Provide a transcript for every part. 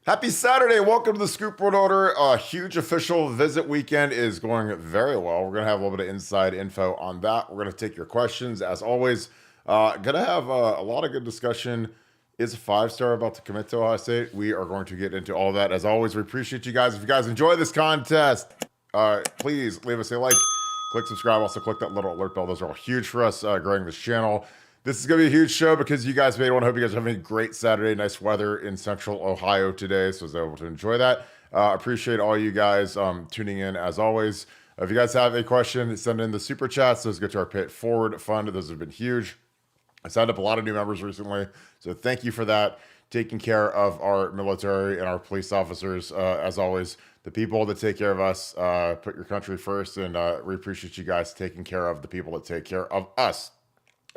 Happy Saturday. Welcome to the Scoop World Order. A huge official visit weekend is going very well. We're going to have a little bit of inside info on that. We're going to take your questions. As always, going to have a lot of good discussion. Is a five-star about to commit to Ohio State? We are going to get into all that. As always, we appreciate you guys. If you guys enjoy this contest, please leave us a like, click subscribe. Also, click that little alert bell. Those are all huge for us growing this channel. This is going to be a huge show because you guys made one. I hope you guys are having a great Saturday. Nice weather in central Ohio today, so I was able to enjoy that. Appreciate all you guys tuning in as always. If you guys have a question, send in the super chats. Those go to our Pay It Forward fund. Those have been huge. I signed up a lot of new members recently, so thank you for that. Taking care of our military and our police officers, as always. The people that take care of us, put your country first, and we appreciate you guys taking care of the people that take care of us.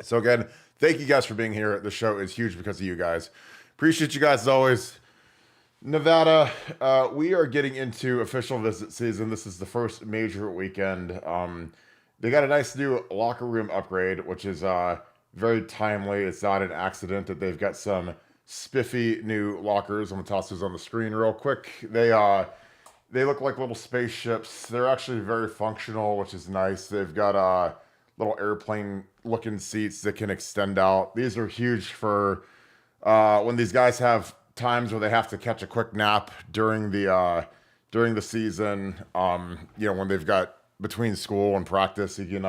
So again, thank you guys for being here. The show is huge because of you guys. Appreciate you guys as always. Nevada, we are getting into official visit season. This is the first major weekend. They got a nice new locker room upgrade, which is very timely. It's not an accident that they've got some spiffy new lockers. I'm gonna toss those on the screen real quick. They look like little spaceships. They're actually very functional, which is nice. They've got little airplane looking seats that can extend out. These are huge for when these guys have times where they have to catch a quick nap during the season. When they've got between school and practice, you can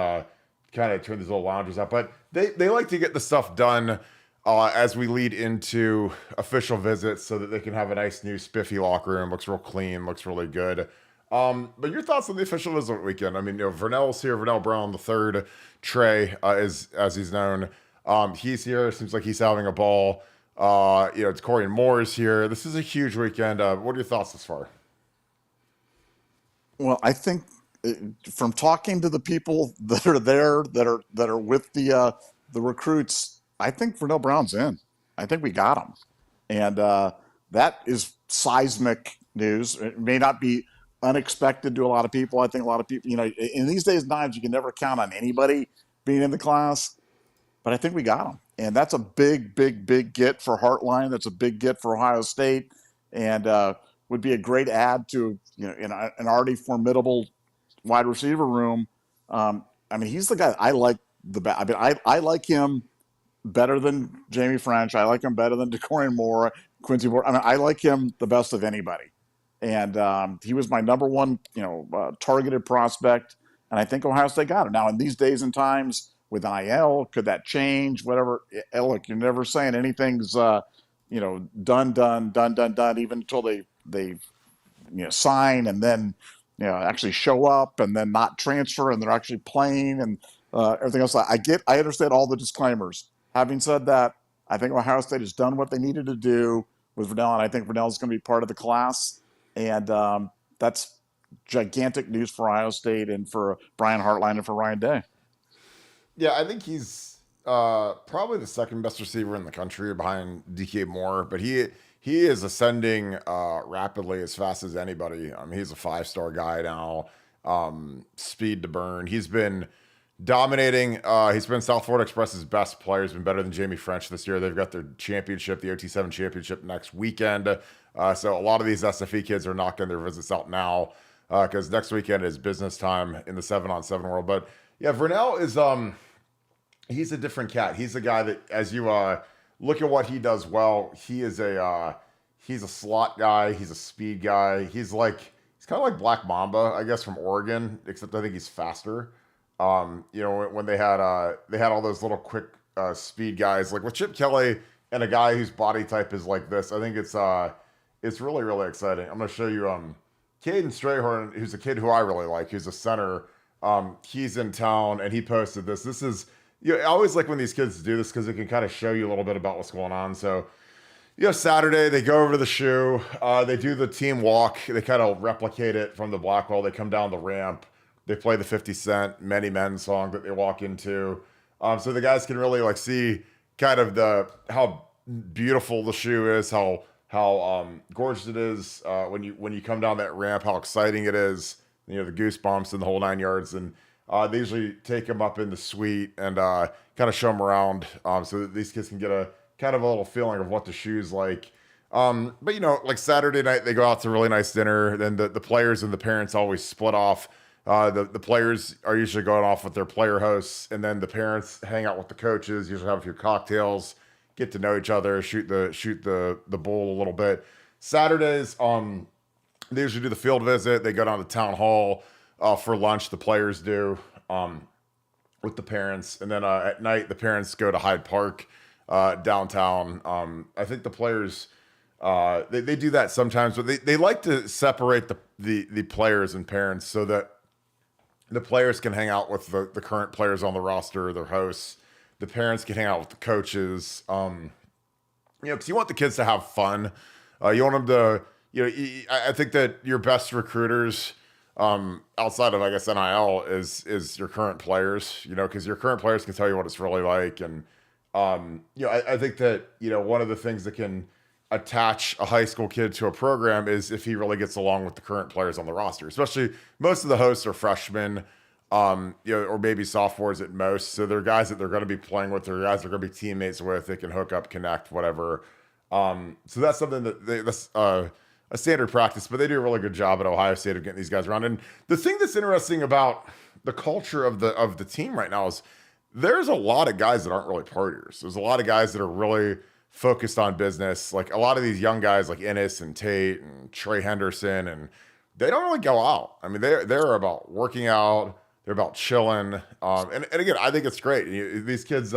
kind of turn these little loungers out. But they like to get the stuff done as we lead into official visits so that they can have a nice new spiffy locker room. Looks real clean, looks really good. But your thoughts on the official visit weekend? I mean, Vernell's here, Vernell Brown the third, Trey is as he's known. He's here. Seems like he's having a ball. It's Corey and Moore is here. This is a huge weekend. What are your thoughts thus far? Well, I think from talking to the people that are there, that are with the recruits, I think Vernell Brown's in. I think we got him, and that is seismic news. It may not be unexpected to a lot of people. I think a lot of people, in these days and times, you can never count on anybody being in the class, but I think we got him. And that's a big, big, big get for Heartline. That's a big get for Ohio State, and would be a great add to an already formidable wide receiver room. He's the guy I like the best. I like him better than Jamie French. I like him better than DeCorian Moore, Quincy Moore. I like him the best of anybody. And he was my number one, targeted prospect. And I think Ohio State got him. Now, in these days and times with IL, could that change? Whatever. Look, you're never saying anything's, done, even until they sign and then, actually show up and then not transfer and they're actually playing and everything else. I understand all the disclaimers. Having said that, I think Ohio State has done what they needed to do with Vernell, and I think Vernell is going to be part of the class. And that's gigantic news for Ohio State and for Brian Hartline and for Ryan Day. Yeah, I think he's probably the second best receiver in the country behind DK Moore, but he is ascending rapidly as fast as anybody. He's a five-star guy now, speed to burn. He's been dominating. He's been South Florida Express's best player. He's been better than Jamie French this year. They've got their championship, the OT7 championship next weekend. So a lot of these SFE kids are knocking their visits out now because next weekend is business time in the 7-on-7 world. But yeah, Vernell is he's a different cat. He's a guy that, as you look at what he does well, he's a slot guy. He's a speed guy. He's kind of like Black Mamba, I guess, from Oregon, except I think he's faster. When they had all those little quick speed guys, like with Chip Kelly and a guy whose body type is like this, I think it's really, really exciting. I'm going to show you Caden Strayhorn, who's a kid who I really like, who's a center. He's in town, and he posted this. This is, I always like when these kids do this because it can kind of show you a little bit about what's going on. So, Saturday, they go over to the shoe. They do the team walk. They kind of replicate it from the Blackwell. They come down the ramp. They play the 50 Cent Many Men song that they walk into. So the guys can really see kind of how beautiful the shoe is, how gorgeous it is when you come down that ramp, how exciting it is, the goosebumps and the whole 9 yards. And they usually take them up in the suite and kind of show them around so that these kids can get a kind of a little feeling of what the shoe's like. But like Saturday night, they go out to a really nice dinner. Then the players and the parents always split off. The players are usually going off with their player hosts, and then the parents hang out with the coaches. Usually have a few cocktails, get to know each other, shoot the bull a little bit. Saturdays, they usually do the field visit. They go down to town hall for lunch. The players do with the parents, and then at night the parents go to Hyde Park downtown. I think the players they do that sometimes, but they like to separate the players and parents so that the players can hang out with the current players on the roster, their hosts. The parents can hang out with the coaches. Because you want the kids to have fun. You want them to, I think that your best recruiters, outside of, I guess, NIL is your current players, because your current players can tell you what it's really like. And, I think that, one of the things that can attach a high school kid to a program is if he really gets along with the current players on the roster, especially most of the hosts are freshmen, or maybe sophomores at most. So they're guys that they're going to be playing with, they're guys they're going to be teammates with. They can hook up, connect, whatever. So that's something that's a standard practice, but they do a really good job at Ohio State of getting these guys around. And the thing that's interesting about the culture of the team right now is there's a lot of guys that aren't really partiers. There's a lot of guys that are really focused on business. Like a lot of these young guys like Ennis and Tate and Trey Henderson, and they don't really go out. I mean, they're about working out. They're about chilling. And again, I think it's great. These kids,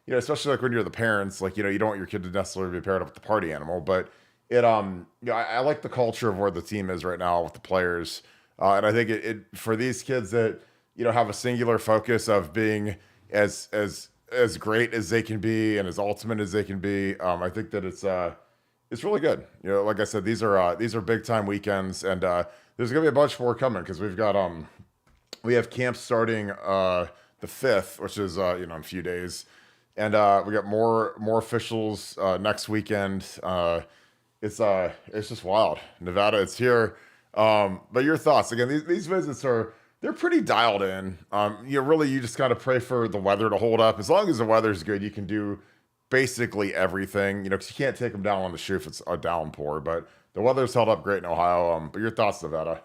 especially like when you're the parents, like, you don't want your kid to necessarily be paired up with the party animal, but I like the culture of where the team is right now with the players. And I think it for these kids that, have a singular focus of being as great as they can be and as ultimate as they can be. I think that it's really good. Like I said, these are big time weekends, and there's gonna be a bunch more coming because we have camp starting the 5th, which is in a few days, and we got more officials next weekend. It's just wild. Nevada, it's here. But your thoughts again? These visits they're pretty dialed in. You just got to pray for the weather to hold up. As long as the weather's good, you can do basically everything. Because you can't take them down on the shoe if it's a downpour. But the weather's held up great in Ohio. But your thoughts, Nevada?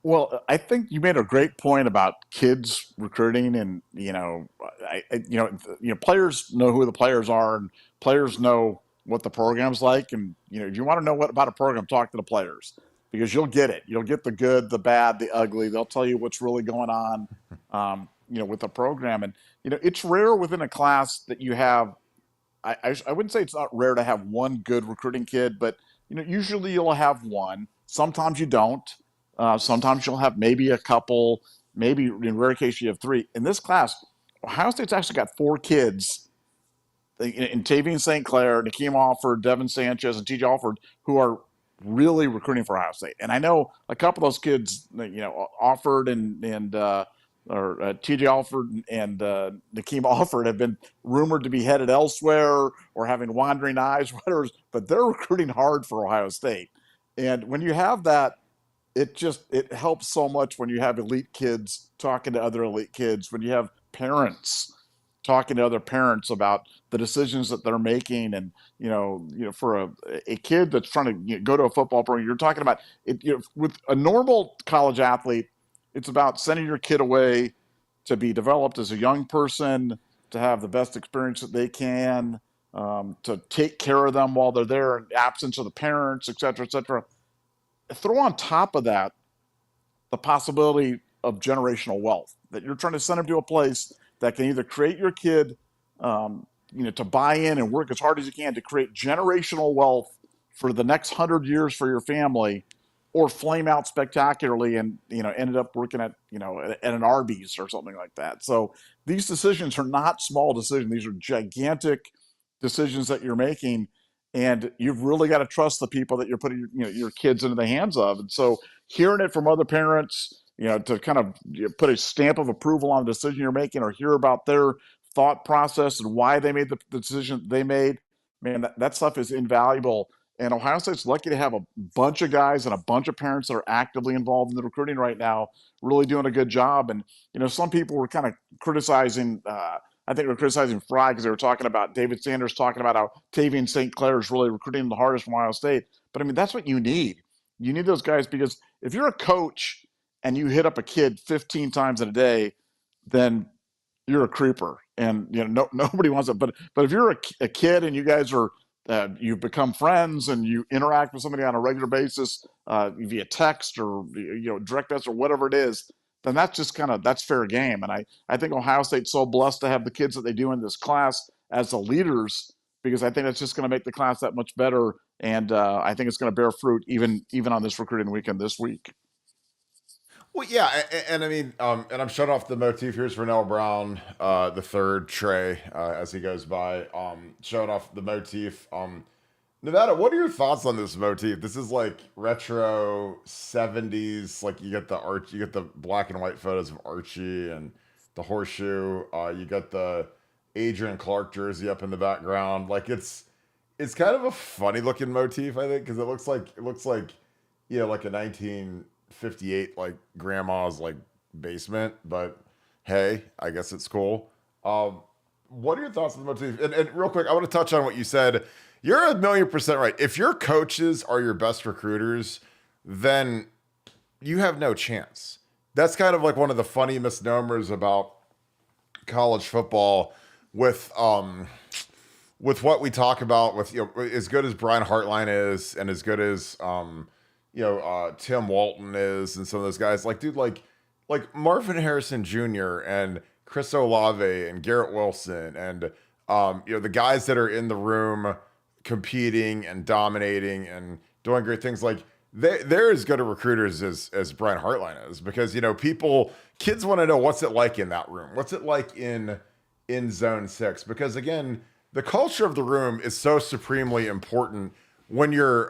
Well, I think you made a great point about kids recruiting, and players know who the players are, and players know what the program's like, and if you want to know what about a program, talk to the players because you'll get it. You'll get the good, the bad, the ugly. They'll tell you what's really going on, with the program, and it's rare within a class that you have. I wouldn't say it's not rare to have one good recruiting kid, but usually you'll have one. Sometimes you don't. Sometimes you'll have maybe a couple, maybe in rare case you have 3. In this class, Ohio State's actually got 4 kids in Tavian St. Clair, Nakeem Alford, Devin Sanchez, and TJ Alford, who are really recruiting for Ohio State. And I know a couple of those kids, Alford and TJ Alford and Nakeem Alford have been rumored to be headed elsewhere or having wandering eyes, whatever, but they're recruiting hard for Ohio State. And when you have that, it helps so much when you have elite kids talking to other elite kids, when you have parents talking to other parents about the decisions that they're making. And, for a kid that's trying to go to a football program, you're talking about it, with a normal college athlete, it's about sending your kid away to be developed as a young person, to have the best experience that they can, to take care of them while they're there in absence of the parents, et cetera, et cetera. Throw on top of that the possibility of generational wealth, that you're trying to send them to a place that can either create your kid, to buy in and work as hard as you can to create generational wealth for the next 100 years for your family, or flame out spectacularly and ended up working at an Arby's or something like that. So these decisions are not small decisions; these are gigantic decisions that you're making. And you've really got to trust the people that you're putting your kids into the hands of. And so hearing it from other parents, to kind of put a stamp of approval on the decision you're making, or hear about their thought process and why they made the decision they made, man, that stuff is invaluable. And Ohio State's lucky to have a bunch of guys and a bunch of parents that are actively involved in the recruiting right now, really doing a good job. And, some people were kind of criticizing, I I think we're criticizing Fry because they were talking about David Sanders talking about how Tavian St. Clair is really recruiting the hardest from Ohio State. But I mean, that's what you need. You need those guys because if you're a coach and you hit up a kid 15 times in a day, then you're a creeper, and nobody wants it. But if you're a kid and you guys are you've become friends and you interact with somebody on a regular basis via text or direct message or whatever it is, then that's just that's fair game. And I think Ohio State's so blessed to have the kids that they do in this class as the leaders, because I think it's just going to make the class that much better. And I think it's going to bear fruit even on this recruiting weekend this week. Well, yeah, and I mean, and I'm shut off the motif. Here's Vernell Brown, the third Trey, as he goes by, showing off the motif. Nevada, what are your thoughts on this motif? This is like retro '70s. Like you get the black and white photos of Archie and the horseshoe. You got the Adrian Clark jersey up in the background. Like it's kind of a funny looking motif, I think, because it looks like like a 1958 like grandma's like basement. But hey, I guess it's cool. What are your thoughts on the motif? And real quick, I want to touch on what you said. You're 1,000,000% right. If your coaches are your best recruiters, then you have no chance. That's kind of like one of the funny misnomers about college football with what we talk about with as good as Brian Hartline is and as good as Tim Walton is and some of those guys, like dude, like Marvin Harrison Jr. and Chris Olave and Garrett Wilson and the guys that are in the room competing and dominating and doing great things, like they're as good a recruiters as Brian Hartline is, because kids want to know what's it like in that room, what's it like in Zone 6, because again, the culture of the room is so supremely important when you're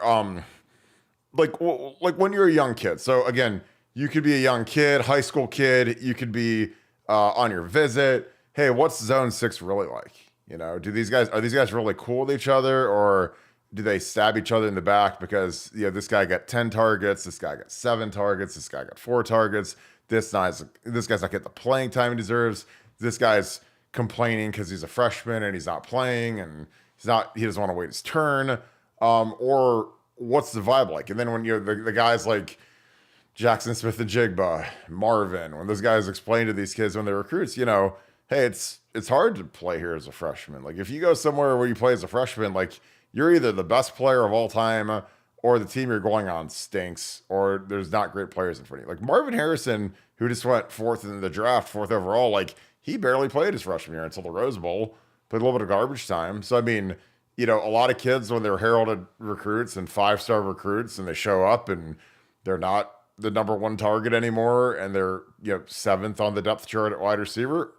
like when you're a young kid. So again, you could be a young kid, high school kid, you could be on your visit. Hey, what's Zone 6 really like? Are these guys really cool with each other, or do they stab each other in the back because this guy got 10 targets, this guy got 7 targets, this guy got 4 targets, this guy's not getting the playing time he deserves, this guy's complaining because he's a freshman and he's not playing and he doesn't want to wait his turn, or what's the vibe like? And then when the guys like Jackson Smith and Jigba, Marvin, when those guys explain to these kids when they're recruits, hey, it's hard to play here as a freshman. Like if you go somewhere where you play as a freshman, like you're either the best player of all time or the team you're going on stinks or there's not great players in front of you. Like Marvin Harrison, who just went 4th in the draft, 4th overall, like he barely played his freshman year until the Rose Bowl, played a little bit of garbage time. So, I mean, a lot of kids, when they're heralded recruits and 5-star recruits and they show up and they're not the number 1 target anymore and they're 7th on the depth chart at wide receiver,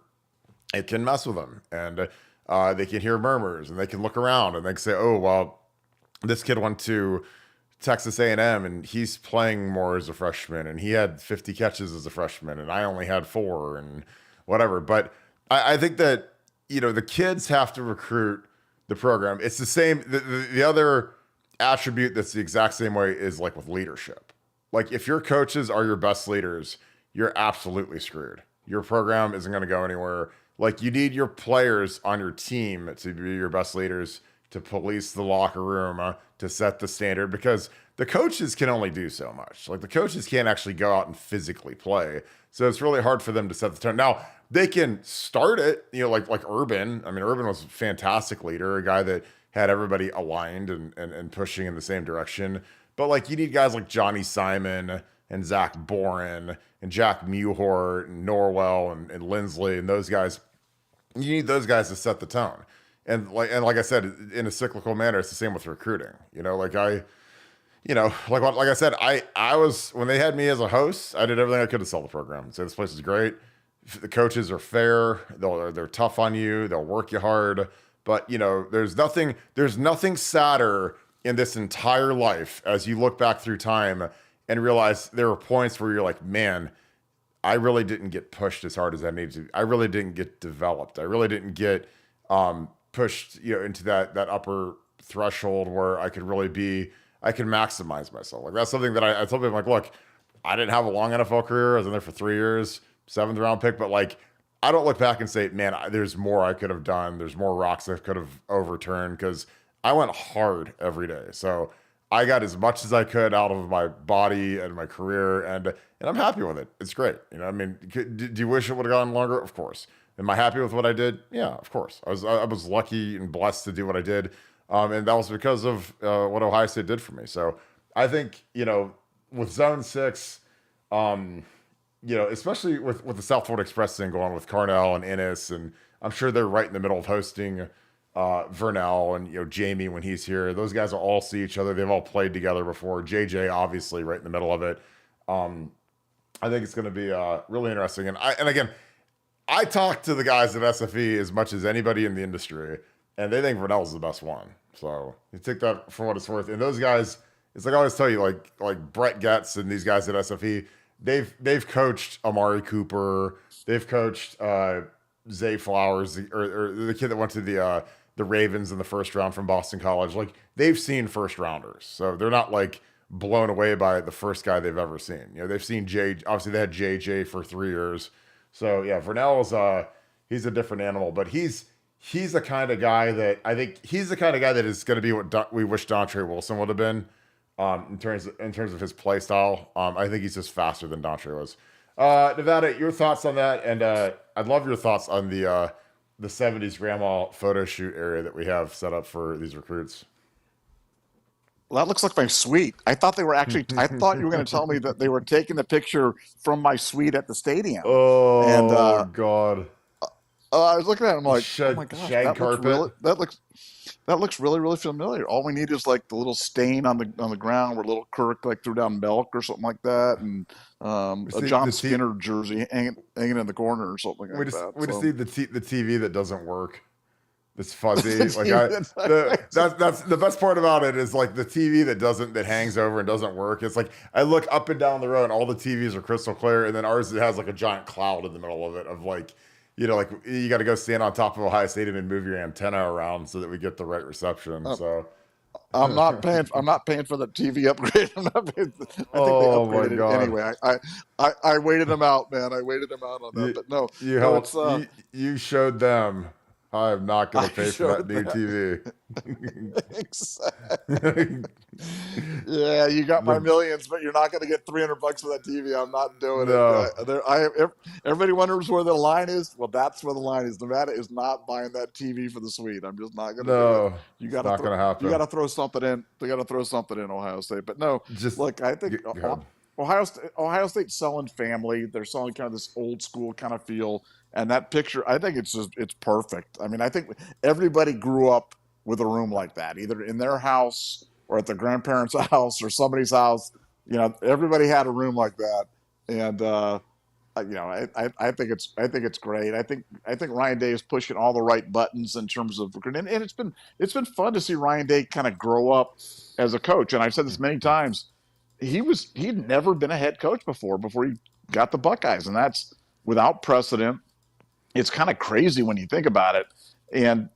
it can mess with them. And they can hear murmurs and they can look around and they can say, oh, well, this kid went to Texas A&M and he's playing more as a freshman and he had 50 catches as a freshman and I only had 4 and whatever. But I think that, the kids have to recruit the program. It's the same. The other attribute that's the exact same way is like with leadership. Like if your coaches are your best leaders, you're absolutely screwed. Your program isn't going to go anywhere. Like you need your players on your team to be your best leaders, to police the locker room, to set the standard, because the coaches can only do so much. Like the coaches can't actually go out and physically play. So it's really hard for them to set the tone. Now they can start it, like Urban. I mean, Urban was a fantastic leader, a guy that had everybody aligned and pushing in the same direction. But like you need guys like Johnny Simon and Zach Boren and Jack Muhort and Norwell and Lindsley and those guys. You need those guys to set the tone. And like I said, in a cyclical manner, it's the same with recruiting. Like I said, I was, when they had me as a host, I did everything I could to sell the program. So this place is great. The coaches are fair. They're tough on you. They'll work you hard. But there's nothing sadder in this entire life as you look back through time and realize there were points where you're like, man, I really didn't get pushed as hard as I needed to. I really didn't get developed. I really didn't get pushed, into that upper threshold where I could maximize myself. Like that's something that I told people, like, look, I didn't have a long NFL career. I was in there for 3 years, 7th round pick, but like I don't look back and say, man, there's more I could have done. There's more rocks I could have overturned because I went hard every day. So I got as much as I could out of my body and my career, and I'm happy with it. It's great. I mean, do you wish it would have gone longer? Of course. Am I happy with what I did? Yeah, of course. I was lucky and blessed to do what I did, and that was because of what Ohio State did for me. So I think with Zone 6. Especially with the South Florida Express thing going with Carnell and Ennis, and I'm sure they're right in the middle of hosting Vernell and Jamie when he's here. Those guys will all see each other. They've all played together before. JJ obviously right in the middle of it. I think it's going to be really interesting. And again, I talk to the guys at SFE as much as anybody in the industry, and they think Vernell's the best one. So you take that for what it's worth. And those guys, it's like I always tell you, like Brett Getz and these guys at SFE. They've coached Amari Cooper. They've coached Zay Flowers, or the kid that went to the Ravens in the first round from Boston College. Like they've seen first rounders, so they're not like blown away by the first guy they've ever seen. They've seen Jay. Obviously, they had JJ for 3 years. So yeah, Vernell's he's a different animal, but he's the kind of guy that I think he's the kind of guy that is going to be what we wish Dontre Wilson would have been. In terms of his play style, I think he's just faster than Dontre was. Nevada, your thoughts on that, and I'd love your thoughts on the 70s grandma photo shoot area that we have set up for these recruits. Well, that looks like my suite. I thought they were actually. I thought you were going to tell me that they were taking the picture from my suite at the stadium. Oh God! I was looking at it. I'm like, oh my gosh, shag carpet. That looks really, really familiar. All we need is like the little stain on the ground where little Kirk like threw down milk or something like that, and a John Skinner jersey hanging in the corner or something like that. We just need the TV that doesn't work. It's fuzzy. That's the best part about it is like the TV that hangs over and doesn't work. It's like I look up and down the road and all the TVs are crystal clear, and then ours has like a giant cloud in the middle of it of like. Like you got to go stand on top of Ohio Stadium and move your antenna around so that we get the right reception. So I'm not paying for the TV upgrade. I think they upgraded it anyway. I waited them out, man. I waited them out on that. But no, you showed them. I'm not going to pay for that new TV. Exactly. Yeah, you got my millions, but you're not going to get $300 for that TV. I'm not doing it. Everybody wonders where the line is. Well, that's where the line is. Nevada is not buying that TV for the suite. I'm just not going to do it. You got not going to happen. You got to throw something in. They got to throw something in Ohio State. But no, look, I think Ohio State's selling family. They're selling kind of this old school kind of feel. And that picture, I think it's perfect. I mean, I think everybody grew up with a room like that, either in their house or at their grandparents' house or somebody's house. Everybody had a room like that, and I think it's great. I think Ryan Day is pushing all the right buttons in terms of recruiting, and it's been fun to see Ryan Day kind of grow up as a coach. And I've said this many times. He'd never been a head coach before he got the Buckeyes, and that's without precedent. It's kind of crazy when you think about it. And,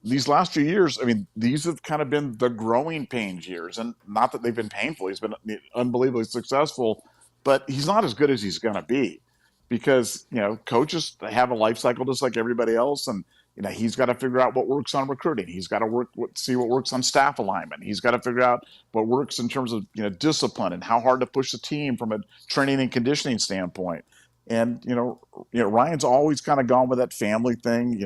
these last few years, I mean, these have kind of been the growing pains years. And not that they've been painful. He's been unbelievably successful, but he's not as good as he's going to be because, coaches have a life cycle just like everybody else. And, he's got to figure out what works on recruiting. He's got to see what works on staff alignment. He's got to figure out what works in terms of, discipline and how hard to push the team from a training and conditioning standpoint. And, Ryan's always kind of gone with that family thing.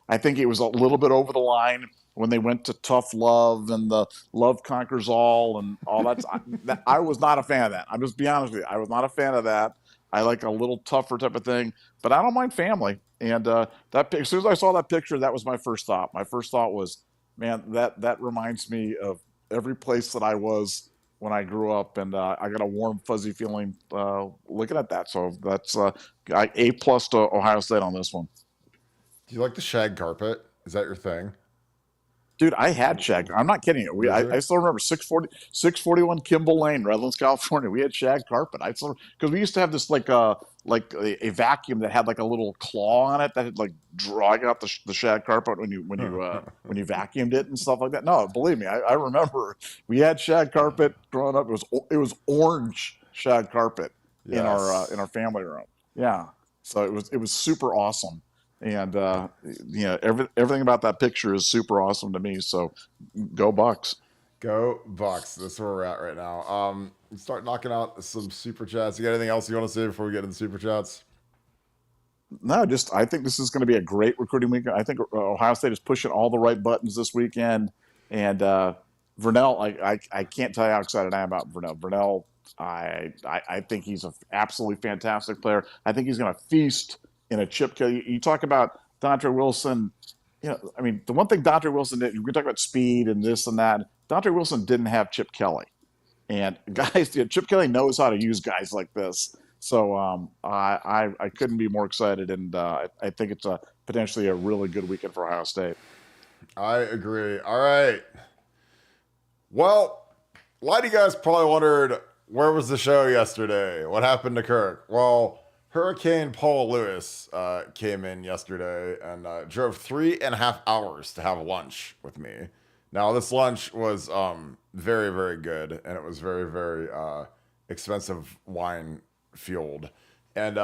I think it was a little bit over the line when they went to tough love and the love conquers all and all that. I was not a fan of that. I'm just be honest with you. I was not a fan of that. I like a little tougher type of thing, but I don't mind family. And as soon as I saw that picture, that was my first thought. My first thought was, man, that reminds me of every place that I was when I grew up, and I got a warm, fuzzy feeling looking at that. So that's A+ to Ohio State on this one. Do you like the shag carpet? Is that your thing? Dude, I had shag. I'm not kidding you. I still remember 641 Kimball Lane, Redlands, California. We had shag carpet. Because we used to have this like a vacuum that had like a little claw on it that had like drawing out the shag carpet when you vacuumed it and stuff like that. No, believe me, I remember we had shag carpet growing up. It was orange shag carpet in our family room. Yeah. So it was super awesome. And everything about that picture is super awesome to me. So go Bucks. Go Bucks. That's where we're at right now. Start knocking out some super chats. You got anything else you want to say before we get into the super chats? No, just I think this is going to be a great recruiting weekend. I think Ohio State is pushing all the right buttons this weekend, and Vernell, I can't tell you how excited I am about Vernell. Vernell, I think he's an absolutely fantastic player. I think he's going to feast in a chip kill. You talk about Dontre Wilson. I mean, the one thing Dontre Wilson did. We talk about speed and this and that. Dontre Wilson didn't have Chip Kelly. And guys, Chip Kelly knows how to use guys like this. So I couldn't be more excited, and I think it's potentially a really good weekend for Ohio State. I agree. All right. Well, a lot of you guys probably wondered where was the show yesterday? What happened to Kirk? Well, Hurricane Paul Lewis came in yesterday and drove 3.5 hours to have lunch with me. Now, this lunch was very, very good, and it was very, very expensive wine fueled. And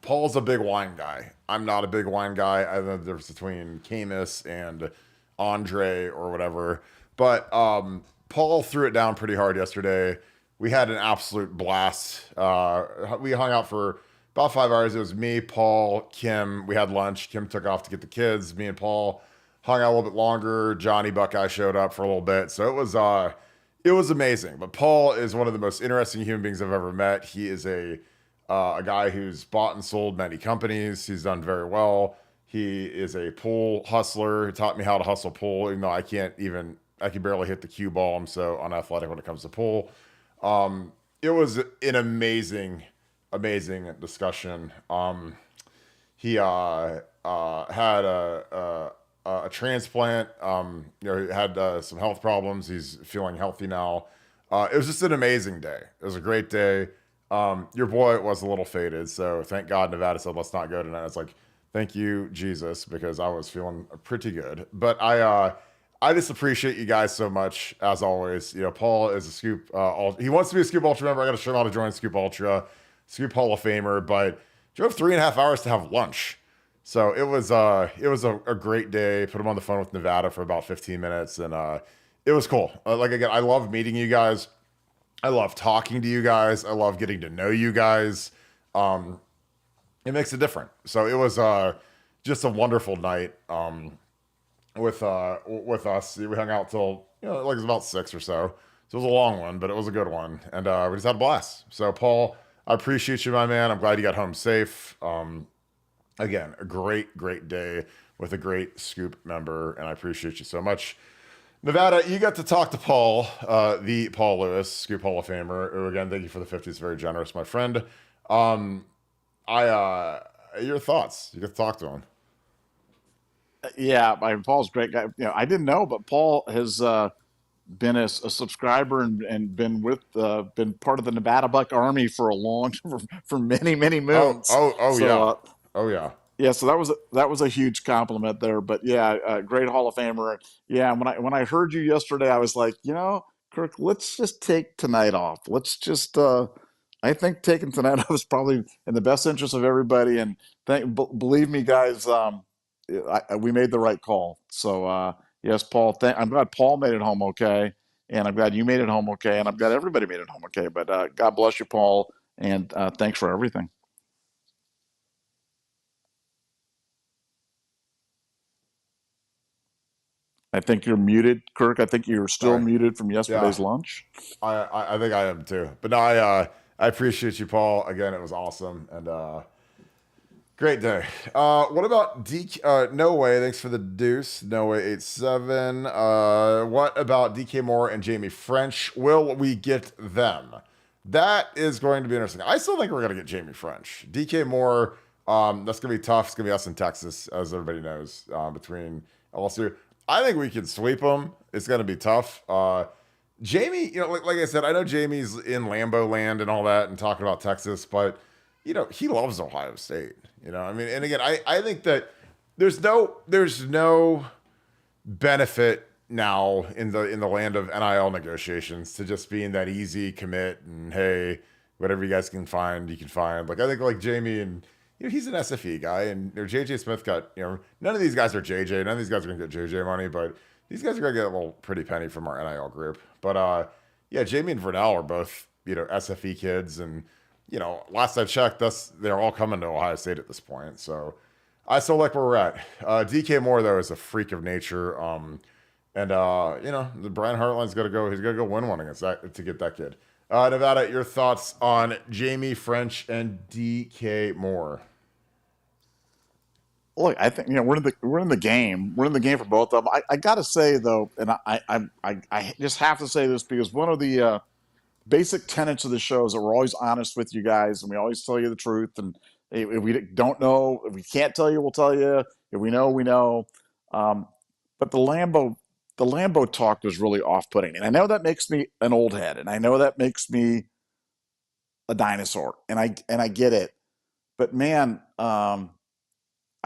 Paul's a big wine guy. I'm not a big wine guy. I know the difference between Camus and Andre or whatever. But Paul threw it down pretty hard yesterday. We had an absolute blast. We hung out for about 5 hours. It was me, Paul, Kim. We had lunch. Kim took off to get the kids. Me and Paul hung out a little bit longer. Johnny Buckeye showed up for a little bit. So it was amazing. But Paul is one of the most interesting human beings I've ever met. He is a guy who's bought and sold many companies. He's done very well. He is a pool hustler. He taught me how to hustle pool, even though I can barely hit the cue ball. I'm so unathletic when it comes to pool. It was an amazing, amazing discussion. He had a transplant. He had some health problems. He's feeling healthy now. It was just an amazing day. It was a great day. Your boy was a little faded, so thank God Nevada said let's not go tonight. It's like, thank you Jesus, because I was feeling pretty good. But I just appreciate you guys so much as always. Paul is a Scoop. He wants to be a Scoop Ultra member. I got to show him how to join Scoop Ultra, Scoop Hall of Famer. But drove 3.5 hours to have lunch. So it was a great day. Put him on the phone with Nevada for about 15 minutes, and it was cool. Again, I love meeting you guys. I love talking to you guys. I love getting to know you guys. It makes it different. So it was just a wonderful night with us. We hung out till it was about 6 or so. So it was a long one, but it was a good one, and we just had a blast. So Paul, I appreciate you, my man. I'm glad you got home safe. Again, a great, great day with a great Scoop member, and I appreciate you so much. Nevada, you got to talk to Paul, the Paul Lewis, Scoop Hall of Famer. Who, again, thank you for the 50s. Very generous, my friend. Your thoughts? You get to talk to him. Yeah, Paul's a great guy. I didn't know, but Paul has been a subscriber and been part of the Nevadabuck Army for for many, many moons. Oh So yeah. Oh yeah. yeah, so that was a huge compliment there. But yeah, great Hall of Famer. Yeah, when I heard you yesterday, I was like, Kirk, let's just take tonight off. Let's just. I think taking tonight off is probably in the best interest of everybody. And believe me, guys, we made the right call. So yes, Paul. I'm glad Paul made it home okay, and I'm glad you made it home okay, and I'm glad everybody made it home okay. But God bless you, Paul, and thanks for everything. I think you're muted, Kirk. I think you're still Sorry. muted from Yeah. yesterday's lunch. I think I am too. But no, I appreciate you, Paul. Again, it was awesome and great day. What about DK? No way. Thanks for the deuce. No way 87. What about DK Moore and Jamie French? Will we get them? That is going to be interesting. I still think we're going to get Jamie French. DK Moore, that's going to be tough. It's going to be us in Texas, as everybody knows, between LSU. I think we can sweep them. It's going to be tough. Jamie, like I said, I know Jamie's in Lambeau land and all that and talking about Texas, but, he loves Ohio State. I mean, and again, I think that there's no benefit now in the land of NIL negotiations to just being that easy commit and hey, whatever you guys can find, you can find. Like I think like Jamie he's an SFE guy, and JJ Smith got, none of these guys are JJ. None of these guys are gonna get JJ money, but these guys are gonna get a little pretty penny from our NIL group. But yeah, Jamie and Vernell are both SFE kids, and last I checked, they're all coming to Ohio State at this point. So I still like where we're at. DK Moore though is a freak of nature. And the Brian Hartline's got to go. He's got to go win one against that to get that kid. Nevada, your thoughts on Jamie French and DK Moore? Look, I think we're in the game. We're in the game for both of them. I got to say though, and I just have to say this because one of the basic tenets of the show is that we're always honest with you guys, and we always tell you the truth. And if we don't know, if we can't tell you, we'll tell you. If we know, we know. But the Lambo talk was really off-putting, and I know that makes me an old head, and I know that makes me a dinosaur, and I get it. But man, I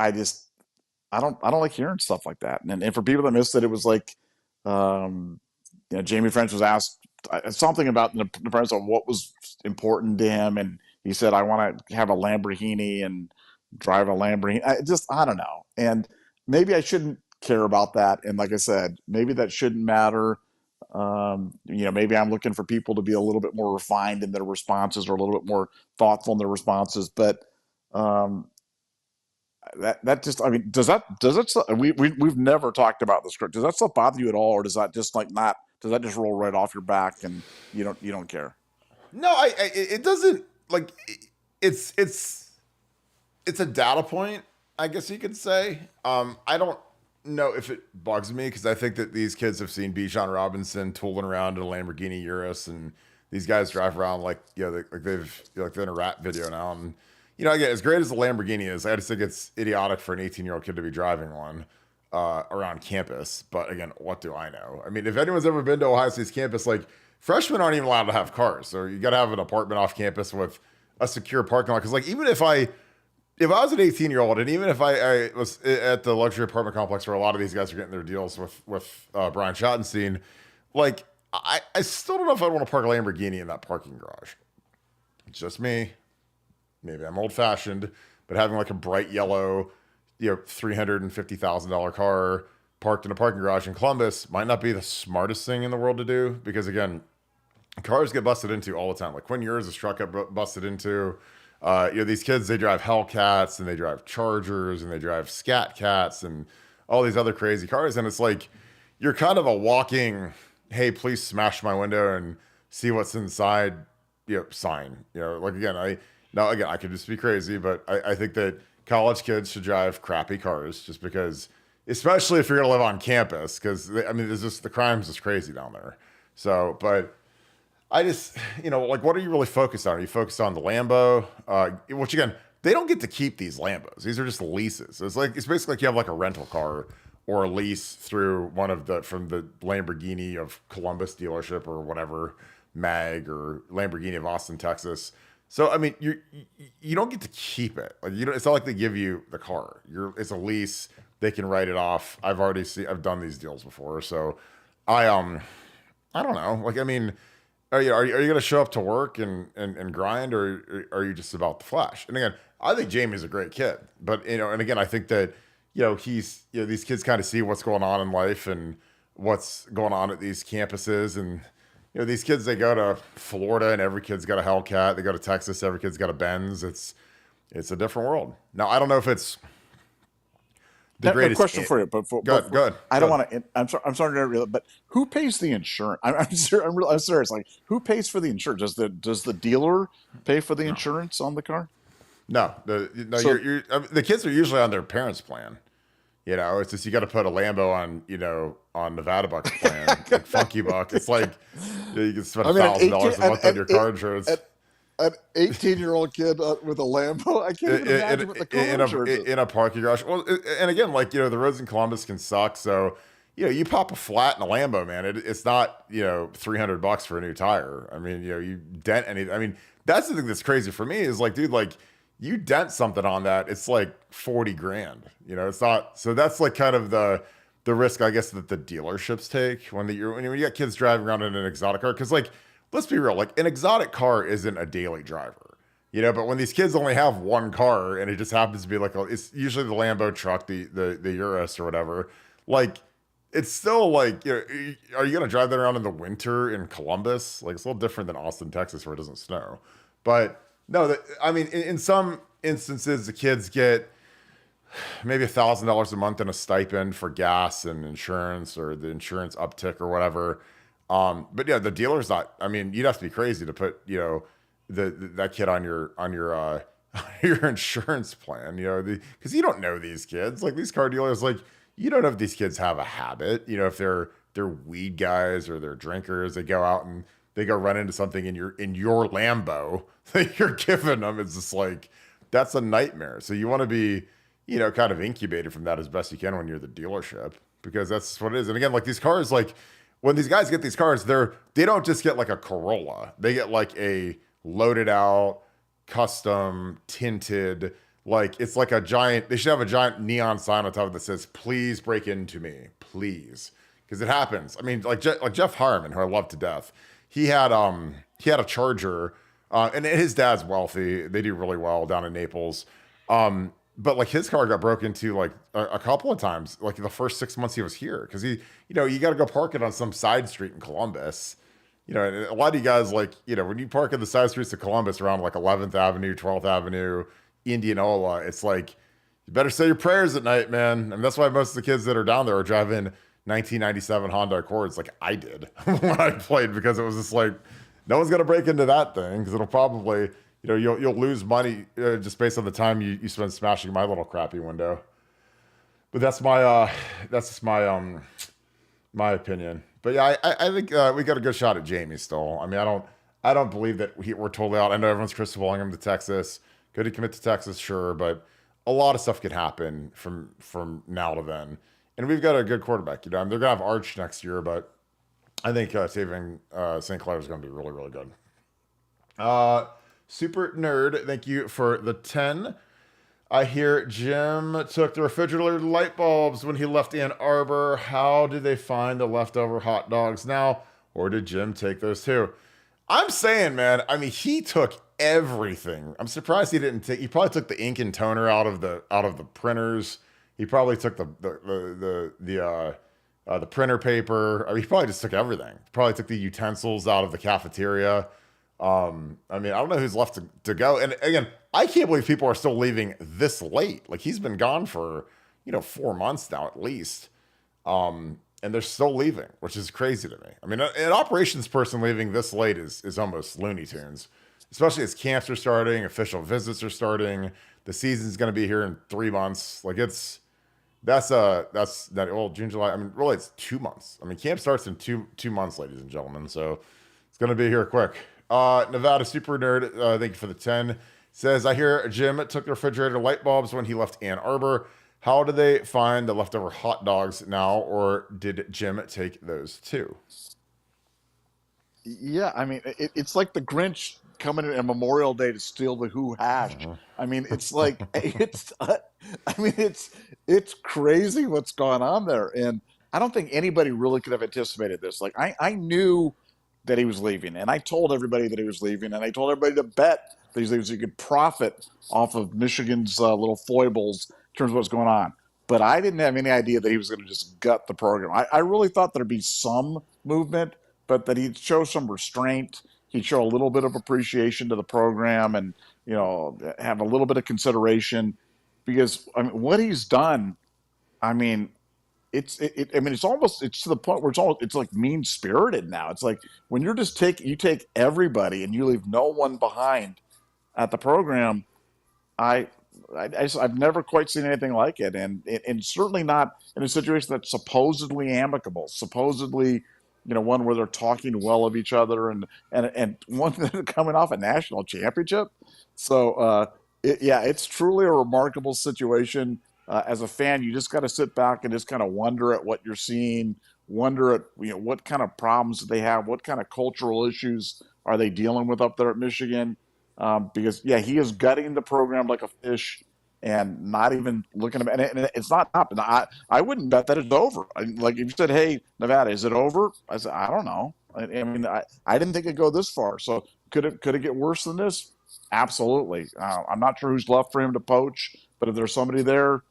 don't like hearing stuff like that. And for people that missed it, it was like, Jamie French was asked something about the premise of what was important to him, and he said, "I want to have a Lamborghini and drive a Lamborghini." I don't know, and maybe I shouldn't care about that. And like I said, maybe that shouldn't matter. Maybe I'm looking for people to be a little bit more refined in their responses or a little bit more thoughtful in their responses, but. That just, I mean, does that we've never talked about the script. Does that stuff bother you at all, or does that just does that just roll right off your back and you don't care? No, it doesn't. Like, it's a data point, I guess you could say. I don't know if it bugs me because I think that these kids have seen Bijan Robinson tooling around in a Lamborghini Urus, and these guys drive around like they're in a rap video now. And again, as great as the Lamborghini is, I just think it's idiotic for an 18-year-old kid to be driving one around campus. But again, what do I know? I mean, if anyone's ever been to Ohio State's campus, like, freshmen aren't even allowed to have cars. So you got to have an apartment off campus with a secure parking lot. Because, like, even if I was an 18-year-old, and even if I was at the luxury apartment complex where a lot of these guys are getting their deals with Brian Schottenstein, like, I still don't know if I'd want to park a Lamborghini in that parking garage. It's just me. Maybe I'm old fashioned, but having like a bright yellow, $350,000 car parked in a parking garage in Columbus might not be the smartest thing in the world to do because, again, cars get busted into all the time. Like Quinn Ewers' truck got busted into. These kids, they drive Hellcats and they drive Chargers and they drive Scat Cats and all these other crazy cars. And it's like, you're kind of a walking, hey, please smash my window and see what's inside, sign. I could just be crazy, but I think that college kids should drive crappy cars just because, especially if you're going to live on campus, because, the crime's just crazy down there. So, but I just, what are you really focused on? Are you focused on the Lambo? Which, again, they don't get to keep these Lambos. These are just leases. So it's basically like you have like a rental car or a lease through from the Lamborghini of Columbus dealership or whatever, MAG, or Lamborghini of Austin, Texas. So, I mean, you don't get to keep it. Like, it's not like they give you the car. It's a lease. They can write it off. I've done these deals before. So I don't know. Like, I mean, are you going to show up to work and grind, or are you just about the flash? And again, I think Jamie's a great kid, but, and again, I think that, he's, these kids kind of see what's going on in life and what's going on at these campuses. And, these kids, they go to Florida and every kid's got a Hellcat. They go to Texas, every kid's got a Benz. It's a different world. Now, I don't know if it's the greatest. Question for you, but good. I don't want to. I'm sorry to interrupt, but who pays the insurance? I'm serious. Like, who pays for the insurance? Does the dealer pay for the insurance on the car? No, the kids are usually on their parents' plan. It's just you got to put a Lambo on Nevadabuck's plan, like Funky Buck. It's like you can spend $1,000 a month on your car insurance. An 18-year-old kid with a Lambo, I can't even imagine what the car insurance is. In a parking garage. Well, and again, like, the roads in Columbus can suck. So, you pop a flat in a Lambo, man. It's not $300 for a new tire. I mean, you dent anything. I mean, that's the thing that's crazy for me is like, dude, like, you dent something on that, it's like $40,000. It's not. So that's like kind of the risk, I guess, that the dealerships take when you got kids driving around in an exotic car. Because, like, let's be real, like, an exotic car isn't a daily driver. But when these kids only have one car and it just happens to be like it's usually the Lambo truck, the Urus or whatever. Like it's still like, are you gonna drive that around in the winter in Columbus? Like it's a little different than Austin, Texas, where it doesn't snow. But no, I mean, in some instances, the kids get maybe $1,000 a month in a stipend for gas and insurance or the insurance uptick or whatever. But yeah, the dealer's not. I mean, you'd have to be crazy to put that kid on your your insurance plan. Because you don't know these kids. Like these car dealers, like you don't know if these kids have a habit. If they're weed guys or they're drinkers, they go out and they go run into something in your Lambo that you're giving them. It's just like that's a nightmare. So you want to be kind of incubated from that as best you can when you're the dealership, because that's what it is. And again, like these cars, like when these guys get these cars, they don't just get like a Corolla. They get like a loaded out, custom, tinted, like it's like a giant, they should have a giant neon sign on top of it that says, "Please break into me, please." Because it happens. I mean, like Jeff Harmon, who I love to death, he had a Charger, and his dad's wealthy. They do really well down in Naples. But like his car got broke into like a couple of times, like the first 6 months he was here, because you got to go park it on some side street in Columbus. And a lot of you guys, like, when you park in the side streets of Columbus around like 11th Avenue, 12th Avenue, Indianola, it's like you better say your prayers at night, man. And that's why most of the kids that are down there are driving 1997 Honda Accords, like I did when I played, because it was just like no one's gonna break into that thing, because it'll probably you'll lose money just based on the time you spend smashing my little crappy window. But that's my opinion. But yeah, I think we got a good shot at Jamie still. I mean, I don't believe that we're totally out. I know everyone's crystal balling him to Texas. Could he commit to Texas? Sure, but a lot of stuff could happen from now to then. And we've got a good quarterback. They're gonna have Arch next year, but I think saving St. Clair is going to be really, really good. Super Nerd, thank you for the 10. I hear Jim took the refrigerator light bulbs when he left Ann Arbor. How did they find the leftover hot dogs now? Or did Jim take those too? I'm saying, man, I mean, he took everything. I'm surprised he probably took the ink and toner out of the printers. He probably took the printer paper. I mean, he probably just took everything. Probably took the utensils out of the cafeteria. I mean, I don't know who's left to go. And again, I can't believe people are still leaving this late. Like he's been gone for 4 months now at least, and they're still leaving, which is crazy to me. I mean, an operations person leaving this late is almost Looney Tunes, especially as camps are starting, official visits are starting. The season's going to be here in 3 months. Like that's that old June, July. I mean, really, it's 2 months. I mean, camp starts in two months, ladies and gentlemen. So it's going to be here quick. Nevada Super Nerd, thank you for the 10. Says, I hear Jim took the refrigerator light bulbs when he left Ann Arbor. How do they find the leftover hot dogs now, or did Jim take those too? Yeah, I mean, it's like the Grinch coming in on Memorial Day to steal the Who hash. I mean, it's like it's crazy what's going on there, and I don't think anybody really could have anticipated this. Like, I knew that he was leaving, and I told everybody that he was leaving, and I told everybody to bet that he was leaving so you could profit off of Michigan's little foibles in terms of what's going on. But I didn't have any idea that he was going to just gut the program. I really thought there'd be some movement, but that he'd show some restraint. He'd show a little bit of appreciation to the program, and have a little bit of consideration, because I mean, what he's done, I mean, it's to the point where it's like mean spirited now. It's like when you take everybody and you leave no one behind at the program. I've never quite seen anything like it, and certainly not in a situation that's supposedly amicable, supposedly one where they're talking well of each other, and one that are coming off a national championship. So it's truly a remarkable situation. As a fan, you just got to sit back and just kind of wonder at what you're seeing, wonder at what kind of problems do they have, what kind of cultural issues are they dealing with up there at Michigan. Because he is gutting the program like a fish and not even looking at it. And it's not up. And I wouldn't bet that it's over. Like if you said, "Hey, Nevada, is it over?" I said, "I don't know. I mean, I didn't think it'd go this far. So could it get worse than this? Absolutely. I'm not sure who's left for him to poach, but if there's somebody there,